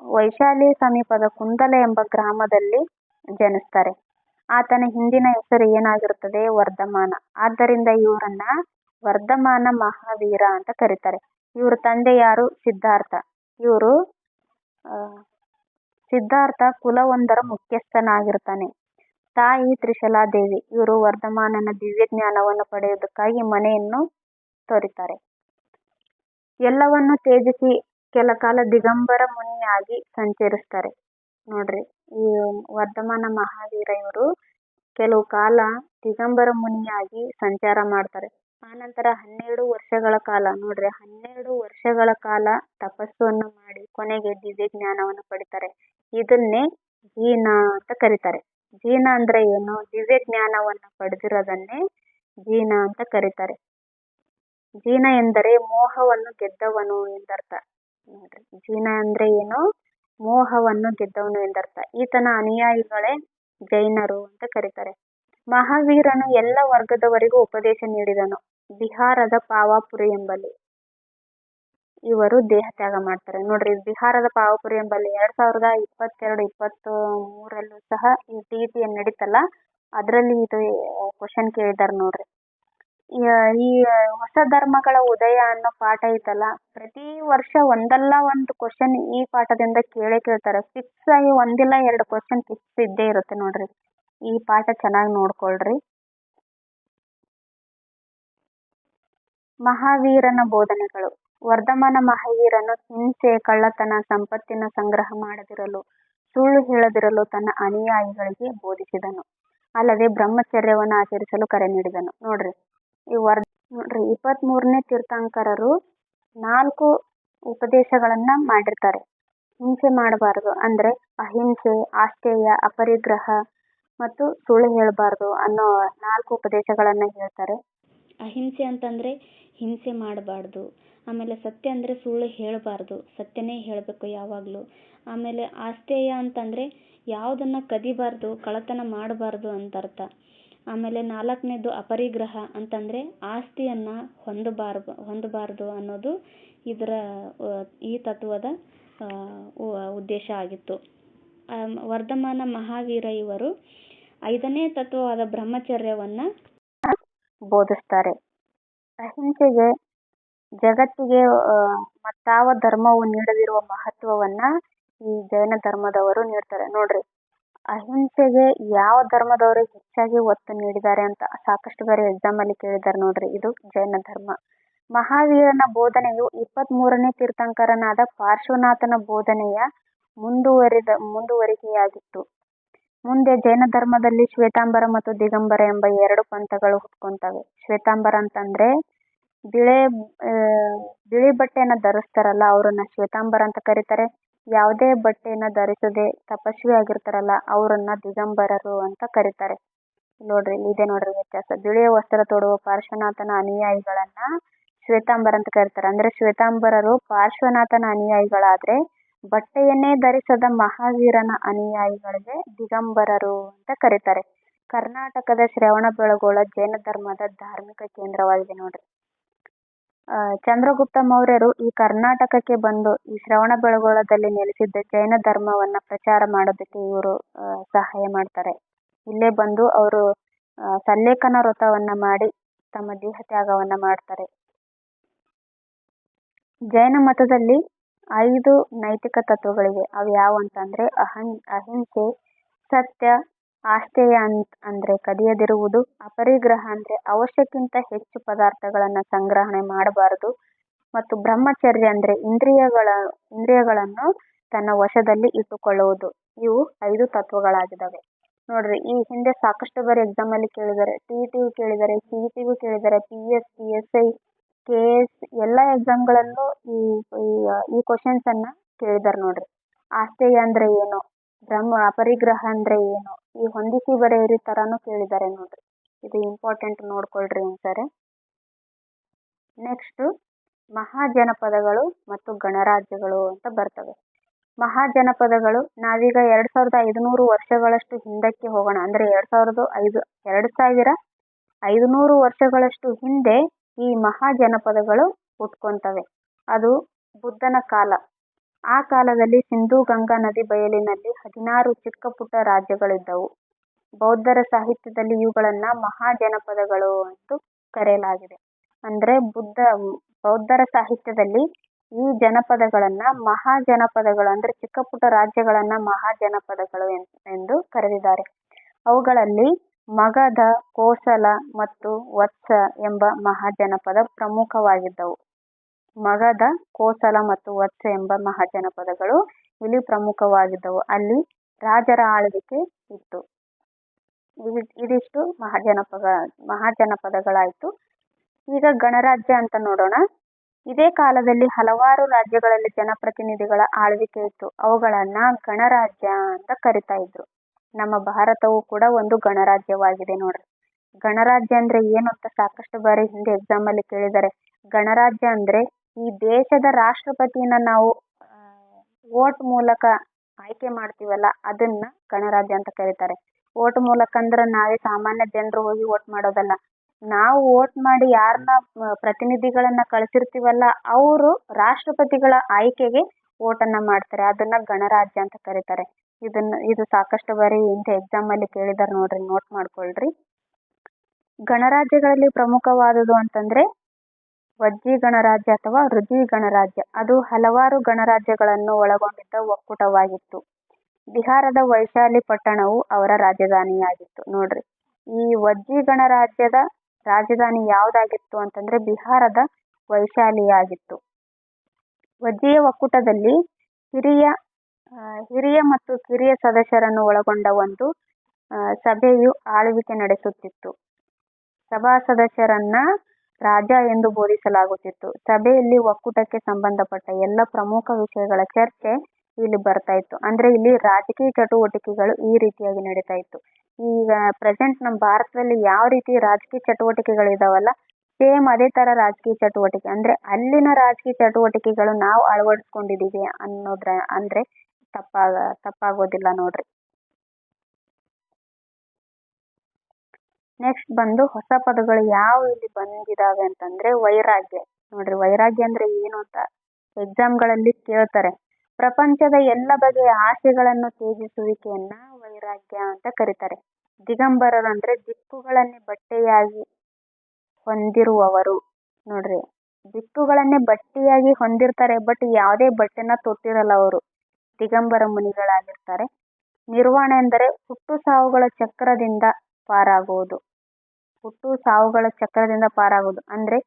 ವೈಶಾಲಿ ಸಮೀಪದ ಕುಂದಲ ಎಂಬ ಗ್ರಾಮದಲ್ಲಿ ಜನಿಸ್ತಾರೆ. ಆತನ ಹಿಂದಿನ ಹೆಸರು ಏನಾಗಿರುತ್ತದೆ? ವರ್ಧಮಾನ. ಆದ್ದರಿಂದ ಇವರನ್ನ ವರ್ಧಮಾನ ಮಹಾವೀರ ಅಂತ ಕರೀತಾರೆ. ಇವ್ರ ತಂದೆ ಯಾರು? ಸಿದ್ಧಾರ್ಥ. ಇವರು ಸಿದ್ಧಾರ್ಥ ಕುಲವೊಂದರ ಮುಖ್ಯಸ್ಥನಾಗಿರ್ತಾನೆ. ತಾಯಿ ತ್ರಿಶಲಾದೇವಿ. ಇವರು ವರ್ಧಮಾನನ ದಿವ್ಯ ಜ್ಞಾನವನ್ನು ಪಡೆಯುವುದಕ್ಕಾಗಿ ಮನೆಯನ್ನು ತೊರೆತಾರೆ. ಎಲ್ಲವನ್ನು ತ್ಯಜಿಸಿ ಕೆಲ ಕಾಲ ದಿಗಂಬರ ಮುನಿಯಾಗಿ ಸಂಚರಿಸ್ತಾರೆ. ನೋಡ್ರಿ, ಈ ವರ್ಧಮಾನ ಮಹಾವೀರ ಇವರು ಕೆಲವು ಕಾಲ ದಿಗಂಬರ ಮುನಿಯಾಗಿ ಸಂಚಾರ ಮಾಡ್ತಾರೆ. ಆನಂತರ 12 ವರ್ಷಗಳ ಕಾಲ, ನೋಡ್ರಿ 12 ವರ್ಷಗಳ ಕಾಲ ತಪಸ್ಸನ್ನು ಮಾಡಿ ಕೊನೆಗೆ ದಿವ್ಯ ಜ್ಞಾನವನ್ನು ಪಡಿತಾರೆ. ಇದನ್ನೇ ಜೀನ ಅಂತ ಕರೀತಾರೆ. ಜೀನ ಅಂದ್ರೆ ಏನು? ದಿವ್ಯ ಜ್ಞಾನವನ್ನು ಪಡೆದಿರೋದನ್ನೇ ಜೀನ ಅಂತ ಕರೀತಾರೆ. ಜೀನ ಎಂದರೆ ಮೋಹವನ್ನು ಗೆದ್ದವನು ಎಂದರ್ಥ. ನೋಡ್ರಿ, ಜೀನ ಅಂದ್ರೆ ಏನು? ಮೋಹವನ್ನು ಗೆದ್ದವನು ಎಂದರ್ಥ. ಈತನ ಅನುಯಾಯಿಗಳೇ ಜೈನರು ಅಂತ ಕರೀತಾರೆ. ಮಹಾವೀರನು ಎಲ್ಲ ವರ್ಗದವರಿಗೂ ಉಪದೇಶ ನೀಡಿದನು. ಬಿಹಾರದ ಪಾವಾಪುರಿ ಎಂಬಲ್ಲಿ ಇವರು ದೇಹ ತ್ಯಾಗ ಮಾಡ್ತಾರೆ. ನೋಡ್ರಿ, ಬಿಹಾರದ ಪಾವಾಪುರಿ ಎಂಬಲ್ಲಿ 2022-23 ಸಹ ಈ TET ನಡೀತಲ್ಲ, ಅದರಲ್ಲಿ ಇದು ಕ್ವಶನ್ ಕೇಳಿದಾರೆ. ನೋಡ್ರಿ, ಈ ಹೊಸ ಧರ್ಮಗಳ ಉದಯ ಅನ್ನೋ ಪಾಠ ಐತಲ್ಲ, ಪ್ರತಿ ವರ್ಷ ಒಂದಲ್ಲ ಒಂದು ಕ್ವಶನ್ ಈ ಪಾಠದಿಂದ ಕೇಳ್ತಾರೆ. ಫಿಕ್ಸ್ ಆಗಿ ಒಂದಿಲ್ಲ 2 ಕ್ವಶನ್ ಫಿಕ್ಸ್ ಇದ್ದೇ ಇರುತ್ತೆ. ನೋಡ್ರಿ, ಈ ಪಾಠ ಚೆನ್ನಾಗಿ ನೋಡ್ಕೊಳ್ರಿ. ಮಹಾವೀರನ ಬೋಧನೆಗಳು. ವರ್ಧಮಾನ ಮಹಾವೀರನು ಹಿಂಸೆ, ಕಳ್ಳತನ, ಸಂಪತ್ತಿನ ಸಂಗ್ರಹ ಮಾಡದಿರಲು, ಸುಳ್ಳು ಹೇಳದಿರಲು ತನ್ನ ಅನುಯಾಯಿಗಳಿಗೆ ಬೋಧಿಸಿದನು. ಅಲ್ಲದೆ ಬ್ರಹ್ಮಚರ್ಯವನ್ನು ಆಚರಿಸಲು ಕರೆ ನೀಡಿದನು. ನೋಡ್ರಿ, ನೋಡ್ರಿ 23ನೇ ತೀರ್ಥಂಕರರು 4 ಉಪದೇಶಗಳನ್ನ ಮಾಡಿರ್ತಾರೆ. ಹಿಂಸೆ ಮಾಡಬಾರದು ಅಂದ್ರೆ ಅಹಿಂಸೆ, ಆಸ್ತೇಯ, ಅಪರಿಗ್ರಹ ಮತ್ತು ಸುಳ್ಳು ಹೇಳಬಾರ್ದು ಅನ್ನೋ 4 ಉಪದೇಶಗಳನ್ನ ಹೇಳ್ತಾರೆ. ಅಹಿಂಸೆ ಅಂತಂದ್ರೆ ಹಿಂಸೆ ಮಾಡಬಾರ್ದು. ಆಮೇಲೆ ಸತ್ಯ ಅಂದ್ರೆ ಸುಳ್ಳು ಹೇಳಬಾರ್ದು, ಸತ್ಯನೇ ಹೇಳಬೇಕು ಯಾವಾಗಲೂ. ಆಮೇಲೆ ಆಸ್ತೇಯ ಅಂತಂದ್ರೆ ಯಾವುದನ್ನ ಕದಿಬಾರ್ದು, ಕಳ್ಳತನ ಮಾಡಬಾರ್ದು ಅಂತ ಅರ್ಥ. ಆಮೇಲೆ 4ನೇದು ಅಪರಿಗ್ರಹ ಅಂತಂದ್ರೆ ಆಸ್ತಿಯನ್ನ ಹೊಂದಬಾರ್ದು ಅನ್ನೋದು ಈ ತತ್ವದ ಉದ್ದೇಶ ಆಗಿತ್ತು. ವರ್ಧಮಾನ ಮಹಾವೀರ ಇವರು 5ನೇ ತತ್ವವಾದ ಬ್ರಹ್ಮಚರ್ಯವನ್ನ ಬೋಧಿಸ್ತಾರೆ. ಅಹಿಂಸೆಗೆ ಜಗತ್ತಿಗೆ ಮತ್ತಾವ ಧರ್ಮವು ನೀಡದಿರುವ ಮಹತ್ವವನ್ನ ಈ ಜೈನ ಧರ್ಮದವರು ನೀಡ್ತಾರೆ. ನೋಡ್ರಿ, ಅಹಿಂಸೆಗೆ ಯಾವ ಧರ್ಮದವರು ಹೆಚ್ಚಾಗಿ ಒತ್ತು ನೀಡಿದ್ದಾರೆ ಅಂತ ಸಾಕಷ್ಟು ಬಾರಿ ಎಕ್ಸಾಮ್ ಅಲ್ಲಿ ಕೇಳಿದ್ದಾರೆ. ನೋಡ್ರಿ, ಇದು ಜೈನ ಧರ್ಮ. ಮಹಾವೀರನ ಬೋಧನೆಯು 23ನೇ ತೀರ್ಥಂಕರನಾದ ಪಾರ್ಶ್ವನಾಥನ ಬೋಧನೆಯ ಮುಂದುವರಿಕೆಯಾಗಿತ್ತು. ಮುಂದೆ ಜೈನ ಧರ್ಮದಲ್ಲಿ ಶ್ವೇತಾಂಬರ ಮತ್ತು ದಿಗಂಬರ ಎಂಬ 2 ಪಂಥಗಳು ಹುಟ್ಕೊಂತವೆ. ಶ್ವೇತಾಂಬರ ಅಂತಂದ್ರೆ ಬಿಳಿ ಬಟ್ಟೆಯನ್ನ ಧರಿಸ್ತಾರಲ್ಲ, ಅವ್ರನ್ನ ಶ್ವೇತಾಂಬರ ಅಂತ ಕರೀತಾರೆ. ಯಾವುದೇ ಬಟ್ಟೆಯನ್ನ ಧರಿಸದೆ ತಪಸ್ವಿ ಆಗಿರ್ತಾರಲ್ಲ, ಅವರನ್ನ ದಿಗಂಬರರು ಅಂತ ಕರೀತಾರೆ. ನೋಡ್ರಿ, ಇದೆ ನೋಡ್ರಿ ವ್ಯತ್ಯಾಸ. ಬಿಳಿಯ ವಸ್ತ್ರ ತೊಡುವ ಪಾರ್ಶ್ವನಾಥನ ಅನುಯಾಯಿಗಳನ್ನ ಶ್ವೇತಾಂಬರ ಅಂತ ಕರೀತಾರೆ. ಅಂದ್ರೆ ಶ್ವೇತಾಂಬರರು ಪಾರ್ಶ್ವನಾಥನ ಅನುಯಾಯಿಗಳಾದ್ರೆ, ಬಟ್ಟೆಯನ್ನೇ ಧರಿಸದ ಮಹಾವೀರನ ಅನುಯಾಯಿಗಳಿಗೆ ದಿಗಂಬರರು ಅಂತ ಕರೀತಾರೆ. ಕರ್ನಾಟಕದ ಶ್ರವಣಬೆಳಗೊಳ ಜೈನ ಧರ್ಮದ ಧಾರ್ಮಿಕ ಕೇಂದ್ರವಾಗಿದೆ. ನೋಡ್ರಿ, ಚಂದ್ರಗುಪ್ತ ಮೌರ್ಯರು ಈ ಕರ್ನಾಟಕಕ್ಕೆ ಬಂದು ಈ ಶ್ರವಣಬೆಳಗೊಳದಲ್ಲಿ ನೆಲೆಸಿದ್ದ ಜೈನ ಧರ್ಮವನ್ನ ಪ್ರಚಾರ ಮಾಡೋದಕ್ಕೆ ಇವರು ಸಹಾಯ ಮಾಡ್ತಾರೆ. ಇಲ್ಲೇ ಬಂದು ಅವರು ಸಲ್ಲೇಖನ ವ್ರತವನ್ನ ಮಾಡಿ ತಮ್ಮ ದೇಹ ತ್ಯಾಗವನ್ನ ಮಾಡ್ತಾರೆ. ಜೈನ ಮತದಲ್ಲಿ 5 ನೈತಿಕ ತತ್ವಗಳಿವೆ. ಅವು ಯಾವ ಅಂತಂದ್ರೆ ಅಹಿಂಸೆ, ಸತ್ಯ, ಆಸ್ತೇಯ ಅಂದ್ರೆ ಕದಿಯದಿರುವುದು, ಅಪರಿಗ್ರಹ ಅಂದ್ರೆ ಅವಶ್ಯಕ್ಕಿಂತ ಹೆಚ್ಚು ಪದಾರ್ಥಗಳನ್ನ ಸಂಗ್ರಹಣೆ ಮಾಡಬಾರದು, ಮತ್ತು ಬ್ರಹ್ಮಚರ್ಯ ಅಂದ್ರೆ ಇಂದ್ರಿಯಗಳನ್ನು ತನ್ನ ವಶದಲ್ಲಿ ಇಟ್ಟುಕೊಳ್ಳುವುದು. ಇವು 5 ತತ್ವಗಳಾಗಿದ್ದಾವೆ. ನೋಡ್ರಿ, ಈ ಹಿಂದೆ ಸಾಕಷ್ಟು ಬಾರಿ ಎಕ್ಸಾಮ್ ಅಲ್ಲಿ ಕೇಳಿದ್ದಾರೆ. TET ಕೇಳಿದ್ದಾರೆ, CET ಕೇಳಿದ್ದಾರೆ, PS, PSI, KS ಎಲ್ಲ ಎಕ್ಸಾಮ್ಗಳಲ್ಲೂ ಈ ಕ್ವಶನ್ಸ್ ಅನ್ನ ಕೇಳಿದಾರೆ. ನೋಡ್ರಿ, ಆಸ್ತೇಯ ಅಂದ್ರೆ ಏನು, ಅಪರಿಗ್ರಹ ಅಂದ್ರೆ ಏನು, ಈ ಹೊಂದಿಸಿ ಬರೆಯಿರಿ ತರಾನು ಕೇಳಿದ್ದಾರೆ. ನೋಡ್ರಿ, ಇದು ಇಂಪಾರ್ಟೆಂಟ್, ನೋಡ್ಕೊಳ್ರಿ ಒಂದ್ಸರಿ. ನೆಕ್ಸ್ಟ್ ಮಹಾಜನಪದಗಳು ಮತ್ತು ಗಣರಾಜ್ಯಗಳು ಅಂತ ಬರ್ತವೆ. ಮಹಾಜನಪದಗಳು, ನಾವೀಗ 2500 ವರ್ಷಗಳಷ್ಟು ಹಿಂದಕ್ಕೆ ಹೋಗೋಣ. ಅಂದ್ರೆ 2500 ವರ್ಷಗಳಷ್ಟು ಹಿಂದೆ ಈ ಮಹಾಜನಪದಗಳು ಹುಟ್ಕೊಂತವೆ. ಅದು ಬುದ್ಧನ ಕಾಲ. ಆ ಕಾಲದಲ್ಲಿ ಸಿಂಧೂ ಗಂಗಾ ನದಿ ಬಯಲಿನಲ್ಲಿ 16 ಚಿಕ್ಕ ಪುಟ್ಟ ರಾಜ್ಯಗಳಿದ್ದವು. ಬೌದ್ಧರ ಸಾಹಿತ್ಯದಲ್ಲಿ ಇವುಗಳನ್ನು ಮಹಾಜನಪದಗಳು ಎಂದು ಕರೆಯಲಾಗಿದೆ. ಅಂದರೆ ಬೌದ್ಧರ ಸಾಹಿತ್ಯದಲ್ಲಿ ಈ ಜನಪದಗಳನ್ನು ಮಹಾಜನಪದಗಳು ಅಂದರೆ ಚಿಕ್ಕ ಪುಟ್ಟ ರಾಜ್ಯಗಳನ್ನು ಮಹಾಜನಪದಗಳು ಎಂದು ಕರೆದಿದ್ದಾರೆ. ಅವುಗಳಲ್ಲಿ ಮಗಧ, ಕೋಸಲ ಮತ್ತು ವತ್ಸ ಎಂಬ ಮಹಾಜನಪದ ಪ್ರಮುಖವಾಗಿದ್ದವು. ಮಗಧ, ಕೋಸಲ ಮತ್ತು ವತ್ಸ ಎಂಬ ಮಹಾಜನಪದಗಳು ಇಲ್ಲಿ ಪ್ರಮುಖವಾಗಿದ್ದವು. ಅಲ್ಲಿ ರಾಜರ ಆಳ್ವಿಕೆ ಇತ್ತು. ಇದಿಷ್ಟು ಮಹಾಜನಪದಗಳಾಯಿತು. ಈಗ ಗಣರಾಜ್ಯ ಅಂತ ನೋಡೋಣ. ಇದೇ ಕಾಲದಲ್ಲಿ ಹಲವಾರು ರಾಜ್ಯಗಳಲ್ಲಿ ಜನಪ್ರತಿನಿಧಿಗಳ ಆಳ್ವಿಕೆ ಇತ್ತು. ಅವುಗಳನ್ನ ಗಣರಾಜ್ಯ ಅಂತ ಕರಿತಾ ಇದ್ರು. ನಮ್ಮ ಭಾರತವು ಕೂಡ ಒಂದು ಗಣರಾಜ್ಯವಾಗಿದೆ ನೋಡ್ರಿ. ಗಣರಾಜ್ಯ ಅಂದ್ರೆ ಏನು ಅಂತ ಸಾಕಷ್ಟು ಬಾರಿ ಹಿಂದೆ ಎಕ್ಸಾಮ್ ಅಲ್ಲಿ ಕೇಳಿದ್ದಾರೆ. ಗಣರಾಜ್ಯ ಅಂದ್ರೆ ಈ ದೇಶದ ರಾಷ್ಟ್ರಪತಿಯನ್ನ ನಾವು ವೋಟ್ ಮೂಲಕ ಆಯ್ಕೆ ಮಾಡ್ತೀವಲ್ಲ, ಅದನ್ನ ಗಣರಾಜ್ಯ ಅಂತ ಕರೀತಾರೆ. ವೋಟ್ ಮೂಲಕ ಅಂದ್ರೆ ನಾವೇ ಸಾಮಾನ್ಯ ಜನರು ಹೋಗಿ ವೋಟ್ ಮಾಡೋದಲ್ಲ. ನಾವು ವೋಟ್ ಮಾಡಿ ಯಾರನ್ನ ಪ್ರತಿನಿಧಿಗಳನ್ನ ಕಳಿಸಿರ್ತೀವಲ್ಲ, ಅವರು ರಾಷ್ಟ್ರಪತಿಗಳ ಆಯ್ಕೆಗೆ ವೋಟನ್ನ ಮಾಡ್ತಾರೆ. ಅದನ್ನ ಗಣರಾಜ್ಯ ಅಂತ ಕರೀತಾರೆ. ಇದು ಸಾಕಷ್ಟು ಬಾರಿ ಇಂಥ ಎಕ್ಸಾಮ್ ಅಲ್ಲಿ ಕೇಳಿದಾರೆ ನೋಡ್ರಿ, ನೋಟ್ ಮಾಡ್ಕೊಳ್ರಿ. ಗಣರಾಜ್ಯಗಳಲ್ಲಿ ಪ್ರಮುಖವಾದುದು ಅಂತಂದ್ರೆ ವಜ್ಜಿ ಗಣರಾಜ್ಯ ಅಥವಾ ಋಜಿ ಗಣರಾಜ್ಯ. ಅದು ಹಲವಾರು ಗಣರಾಜ್ಯಗಳನ್ನು ಒಳಗೊಂಡಿದ್ದ ಒಕ್ಕೂಟವಾಗಿತ್ತು. ಬಿಹಾರದ ವೈಶಾಲಿ ಪಟ್ಟಣವು ಅವರ ರಾಜಧಾನಿಯಾಗಿತ್ತು. ನೋಡ್ರಿ, ಈ ವಜ್ಜಿ ಗಣರಾಜ್ಯದ ರಾಜಧಾನಿ ಯಾವ್ದಾಗಿತ್ತು ಅಂತಂದ್ರೆ ಬಿಹಾರದ ವೈಶಾಲಿಯಾಗಿತ್ತು. ವಜ್ಜಿಯ ಒಕ್ಕೂಟದಲ್ಲಿ ಹಿರಿಯ ಮತ್ತು ಕಿರಿಯ ಸದಸ್ಯರನ್ನು ಒಳಗೊಂಡ ಒಂದು ಸಭೆಯು ಆಳ್ವಿಕೆ ನಡೆಸುತ್ತಿತ್ತು. ಸಭಾ ಸದಸ್ಯರನ್ನ ರಾಜ ಎಂದು ಬೋಧಿಸಲಾಗುತ್ತಿತ್ತು. ಸಭೆಯಲ್ಲಿ ಒಕ್ಕೂಟಕ್ಕೆ ಸಂಬಂಧಪಟ್ಟ ಎಲ್ಲ ಪ್ರಮುಖ ವಿಷಯಗಳ ಚರ್ಚೆ ಇಲ್ಲಿ ಬರ್ತಾ ಇತ್ತು. ಅಂದ್ರೆ ಇಲ್ಲಿ ರಾಜಕೀಯ ಚಟುವಟಿಕೆಗಳು ಈ ರೀತಿಯಾಗಿ ನಡೀತಾ ಇತ್ತು. ಈಗ ಪ್ರೆಸೆಂಟ್ ನಮ್ಮ ಭಾರತದಲ್ಲಿ ಯಾವ ರೀತಿ ರಾಜಕೀಯ ಚಟುವಟಿಕೆಗಳು ಇದಾವಲ್ಲ, ಸೇಮ್ ಅದೇ ತರ ರಾಜಕೀಯ ಚಟುವಟಿಕೆ ಅಂದ್ರೆ ಅಲ್ಲಿನ ರಾಜಕೀಯ ಚಟುವಟಿಕೆಗಳು ನಾವು ಅಳವಡಿಸ್ಕೊಂಡಿದೀವಿ ಅಂದ್ರೆ ತಪ್ಪಾಗೋದಿಲ್ಲ ನೋಡ್ರಿ. ನೆಕ್ಸ್ಟ್ ಬಂದು ಹೊಸ ಪದಗಳು ಯಾವ ಇಲ್ಲಿ ಬಂದಿದಾವೆ ಅಂತಂದ್ರೆ ವೈರಾಗ್ಯ. ನೋಡ್ರಿ, ವೈರಾಗ್ಯ ಅಂದ್ರೆ ಏನು ಅಂತ ಎಕ್ಸಾಮ್ಗಳಲ್ಲಿ ಕೇಳ್ತಾರೆ. ಪ್ರಪಂಚದ ಎಲ್ಲ ಬಗೆಯ ಆಸೆಗಳನ್ನು ತ್ಯಜಿಸುವಿಕೆಯನ್ನ ವೈರಾಗ್ಯ ಅಂತ ಕರೀತಾರೆ. ದಿಗಂಬರರು ಅಂದ್ರೆ ದಿಕ್ಕುಗಳನ್ನೇ ಬಟ್ಟೆಯಾಗಿ ಹೊಂದಿರುವವರು. ನೋಡ್ರಿ, ದಿಕ್ಕುಗಳನ್ನೇ ಬಟ್ಟೆಯಾಗಿ ಹೊಂದಿರ್ತಾರೆ, ಬಟ್ ಯಾವುದೇ ಬಟ್ಟೆನ ತೊಟ್ಟಿರಲ್ಲ ಅವರು. ದಿಗಂಬರ ಮುನಿಗಳಾಗಿರ್ತಾರೆ. ನಿರ್ವಾಣ ಎಂದರೆ ಹುಟ್ಟು ಸಾವುಗಳ ಚಕ್ರದಿಂದ ಪಾರಾಗುವುದು. ಹುಟ್ಟು ಸಾವುಗಳ ಚಕ್ರದಿಂದ ಪಾರಾಗುವುದು ಅಂದ್ರೆ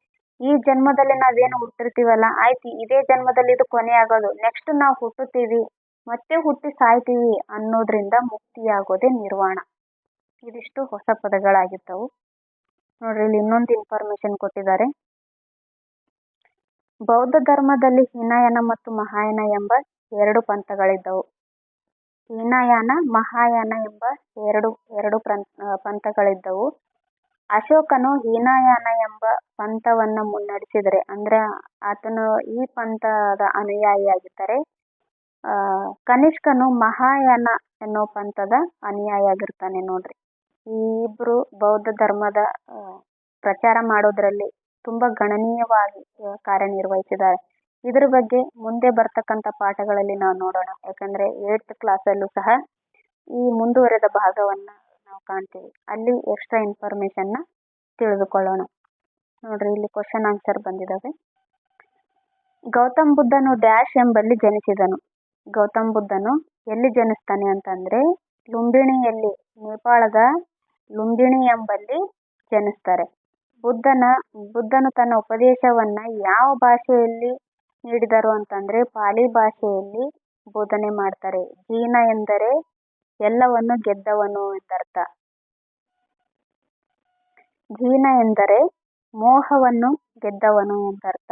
ಈ ಜನ್ಮದಲ್ಲಿ ನಾವೇನು ಹುಟ್ಟಿರ್ತೀವಲ್ಲ, ಆಯ್ತು ಇದೇ ಜನ್ಮದಲ್ಲಿ ಇದು ಕೊನೆ ಆಗೋದು, ನೆಕ್ಸ್ಟ್ ನಾವು ಹುಟ್ಟುತ್ತೀವಿ ಮತ್ತೆ ಹುಟ್ಟಿ ಸಾಯ್ತೀವಿ ಅನ್ನೋದ್ರಿಂದ ಮುಕ್ತಿಯಾಗೋದೇ ನಿರ್ವಾಣ. ಇದಿಷ್ಟು ಹೊಸ ಪದಗಳಾಗಿದ್ದವು. ನೋಡ್ರಿ, ಇಲ್ಲಿ ಇನ್ನೊಂದು ಇನ್ಫಾರ್ಮೇಶನ್ ಕೊಟ್ಟಿದ್ದಾರೆ. ಬೌದ್ಧ ಧರ್ಮದಲ್ಲಿ ಹೀನಯಾನ ಮತ್ತು ಮಹಾಯಾನ ಎಂಬ 2 ಪಂಥಗಳಿದ್ದವು. ಹೀನಯಾನ, ಮಹಾಯಾನ ಎಂಬ ಎರಡು ಪಂಥಗಳಿದ್ದವು. ಅಶೋಕನು ಹೀನಯಾನ ಎಂಬ ಪಂಥವನ್ನ ಮುನ್ನಡೆಸಿದರೆ ಅಂದ್ರೆ ಆತನು ಈ ಪಂಥದ ಅನುಯಾಯಿಯಾಗಿದ್ದರೆ, ಕನಿಷ್ಕನು ಮಹಾಯಾನ ಎನ್ನೋ ಪಂಥದ ಅನುಯಾಯಿಯಾಗಿರ್ತಾನೆ. ನೋಡ್ರಿ, ಈ ಇಬ್ರು ಬೌದ್ಧ ಧರ್ಮದ ಪ್ರಚಾರ ಮಾಡೋದ್ರಲ್ಲಿ ತುಂಬಾ ಗಣನೀಯವಾಗಿ ಕಾರ್ಯನಿರ್ವಹಿಸಿದ್ದಾರೆ. ಇದ್ರ ಬಗ್ಗೆ ಮುಂದೆ ಬರ್ತಕ್ಕಂಥ ಪಾಠಗಳಲ್ಲಿ ನಾವು ನೋಡೋಣ. ಯಾಕಂದ್ರೆ 8th ಕ್ಲಾಸಲ್ಲೂ ಸಹ ಈ ಮುಂದುವರೆದ ಭಾಗವನ್ನ ನಾವು ಕಾಣ್ತೀವಿ. ಅಲ್ಲಿ ಎಕ್ಸ್ಟ್ರಾ ಇನ್ಫಾರ್ಮೇಶನ್ ತಿಳಿದುಕೊಳ್ಳೋಣ. ನೋಡ್ರಿ, ಇಲ್ಲಿ ಕ್ವಶನ್ ಆನ್ಸರ್ ಬಂದಿದ್ದಾವೆ. ಗೌತಮ್ ಬುದ್ಧನು ಡ್ಯಾಶ್ ಎಂಬಲ್ಲಿ ಜನಿಸಿದನು. ಗೌತಮ್ ಬುದ್ಧನು ಎಲ್ಲಿ ಜನಿಸ್ತಾನೆ ಅಂತಂದ್ರೆ ಲುಂಬಿಣಿಯಲ್ಲಿ, ನೇಪಾಳದ ಲುಂಬಿಣಿ ಎಂಬಲ್ಲಿ ಜನಿಸ್ತಾರೆ. ಬುದ್ಧನು ತನ್ನ ಉಪದೇಶವನ್ನ ಯಾವ ಭಾಷೆಯಲ್ಲಿ ನೀಡಿದರು ಅಂತಂದ್ರೆ ಪಾಲಿ ಭಾಷೆಯಲ್ಲಿ ಬೋಧನೆ ಮಾಡ್ತಾರೆ. ಜೀನ ಎಂದರೆ ಎಲ್ಲವನ್ನು ಗೆದ್ದವನು ಎಂದರ್ಥ. ಜೀನ ಎಂದರೆ ಮೋಹವನ್ನು ಗೆದ್ದವನು ಎಂದರ್ಥ.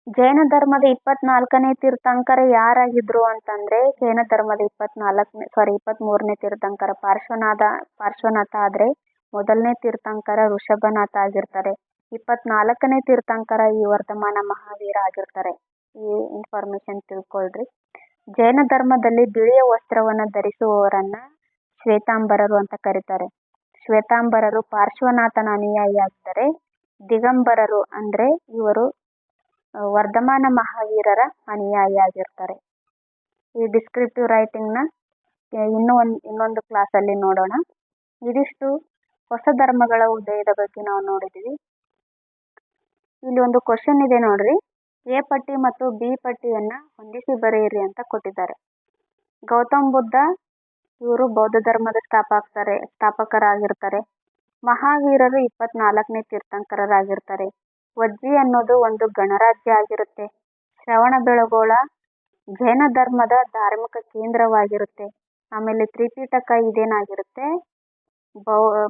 ಜೈನ ಧರ್ಮದ 24ನೇ ತೀರ್ಥಂಕರ ಯಾರಾಗಿದ್ರು ಅಂತಂದ್ರೆ ಜೈನ ಧರ್ಮದ 23ನೇ ತೀರ್ಥಂಕರ ಪಾರ್ಶ್ವನಾಥ ಆದ್ರೆ 1ನೇ ತೀರ್ಥಂಕರ ಋಷಭನಾಥ ಆಗಿರ್ತಾರೆ. 24ನೇ ತೀರ್ಥಂಕರ ಈ ವರ್ಧಮಾನ ಮಹಾವೀರ ಆಗಿರ್ತಾರೆ. ಈ ಇನ್ಫಾರ್ಮೇಶನ್ ತಿಳ್ಕೊಳ್ರಿ. ಜೈನ ಧರ್ಮದಲ್ಲಿ ಬಿಳಿಯ ವಸ್ತ್ರವನ್ನ ಧರಿಸುವವರನ್ನ ಶ್ವೇತಾಂಬರರು ಅಂತ ಕರೀತಾರೆ. ಶ್ವೇತಾಂಬರರು ಪಾರ್ಶ್ವನಾಥನ ಅನುಯಾಯಿಯಾಗಿದ್ದರೆ, ದಿಗಂಬರರು ಅಂದ್ರೆ ಇವರು ವರ್ಧಮಾನ ಮಹಾವೀರರ ಅನುಯಾಯಿಯಾಗಿರ್ತಾರೆ. ಈ ಡಿಸ್ಕ್ರಿಪ್ಟಿವ್ ರೈಟಿಂಗ್ ನ ಇನ್ನೊಂದು ಕ್ಲಾಸಲ್ಲಿ ನೋಡೋಣ. ಇದಿಷ್ಟು ಹೊಸ ಧರ್ಮಗಳ ಉದಯದ ಬಗ್ಗೆ ನಾವು ನೋಡಿದ್ದೀವಿ. ಇಲ್ಲಿ ಒಂದು ಕ್ವಶನ್ ಇದೆ ನೋಡ್ರಿ. ಎ ಪಟ್ಟಿ ಮತ್ತು ಬಿ ಪಟ್ಟಿಯನ್ನು ಹೊಂದಿಸಿ ಬರೆಯಿರಿ ಅಂತ ಕೊಟ್ಟಿದ್ದಾರೆ. ಗೌತಮ್ ಬುದ್ಧ ಇವರು ಬೌದ್ಧ ಧರ್ಮದ ಸ್ಥಾಪಕರಾಗಿರ್ತಾರೆ. ಮಹಾವೀರರು 24ನೇ ತೀರ್ಥಂಕರರಾಗಿರ್ತಾರೆ. ವಜ್ಜಿ ಅನ್ನೋದು ಒಂದು ಗಣರಾಜ್ಯ ಆಗಿರುತ್ತೆ. ಶ್ರವಣಬೆಳಗೊಳ ಜೈನ ಧರ್ಮದ ಧಾರ್ಮಿಕ ಕೇಂದ್ರವಾಗಿರುತ್ತೆ. ಆಮೇಲೆ ತ್ರಿಪಿಟಕ ಇದೇನಾಗಿರುತ್ತೆ,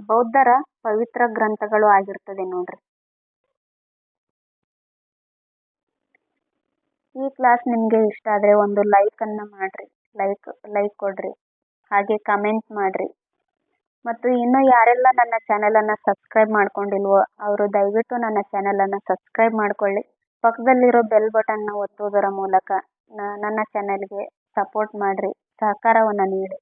ಬೌದ್ಧರ ಪವಿತ್ರ ಗ್ರಂಥಗಳು ಆಗಿರ್ತದೆ ನೋಡ್ರಿ. ಈ ಕ್ಲಾಸ್ ನಿಮಗೆ ಇಷ್ಟ ಆದರೆ ಒಂದು ಲೈಕನ್ನು ಮಾಡಿರಿ, ಲೈಕ್ ಕೊಡ್ರಿ, ಹಾಗೆ ಕಮೆಂಟ್ ಮಾಡಿರಿ. ಮತ್ತು ಇನ್ನೂ ಯಾರೆಲ್ಲ ನನ್ನ ಚಾನಲನ್ನು ಸಬ್ಸ್ಕ್ರೈಬ್ ಮಾಡ್ಕೊಂಡಿಲ್ವೋ ಅವರು ದಯವಿಟ್ಟು ನನ್ನ ಚಾನಲನ್ನು ಸಬ್ಸ್ಕ್ರೈಬ್ ಮಾಡ್ಕೊಳ್ಳಿ. ಪಕ್ಕದಲ್ಲಿರೋ ಬೆಲ್ ಬಟನ್ನ ಒತ್ತುವುದರ ಮೂಲಕ ನನ್ನ ಚಾನಲ್ಗೆ ಸಪೋರ್ಟ್ ಮಾಡಿರಿ, ಸಹಕಾರವನ್ನು ನೀಡಿ.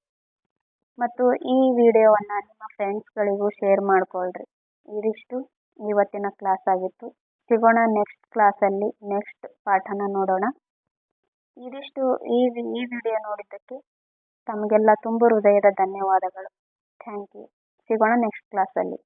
ಮತ್ತು ಈ ವಿಡಿಯೋವನ್ನು ನಿಮ್ಮ ಫ್ರೆಂಡ್ಸ್ಗಳಿಗೂ ಶೇರ್ ಮಾಡಿಕೊಳ್ಳ್ರಿ. ಇದಿಷ್ಟು ಇವತ್ತಿನ ಕ್ಲಾಸ್ ಆಗಿತ್ತು. ಸಿಗೋಣ ನೆಕ್ಸ್ಟ್ ಕ್ಲಾಸಲ್ಲಿ, ನೆಕ್ಸ್ಟ್ ಪಾಠನ ನೋಡೋಣ. ಇದಿಷ್ಟು ಈ ವಿಡಿಯೋ ನೋಡಿದ್ದಕ್ಕೆ ತಮಗೆಲ್ಲ ತುಂಬ ಹೃದಯದ ಧನ್ಯವಾದಗಳು. Thank you. ಸಿಗೋಣ ನೆಕ್ಸ್ಟ್ ಕ್ಲಾಸಲ್ಲಿ.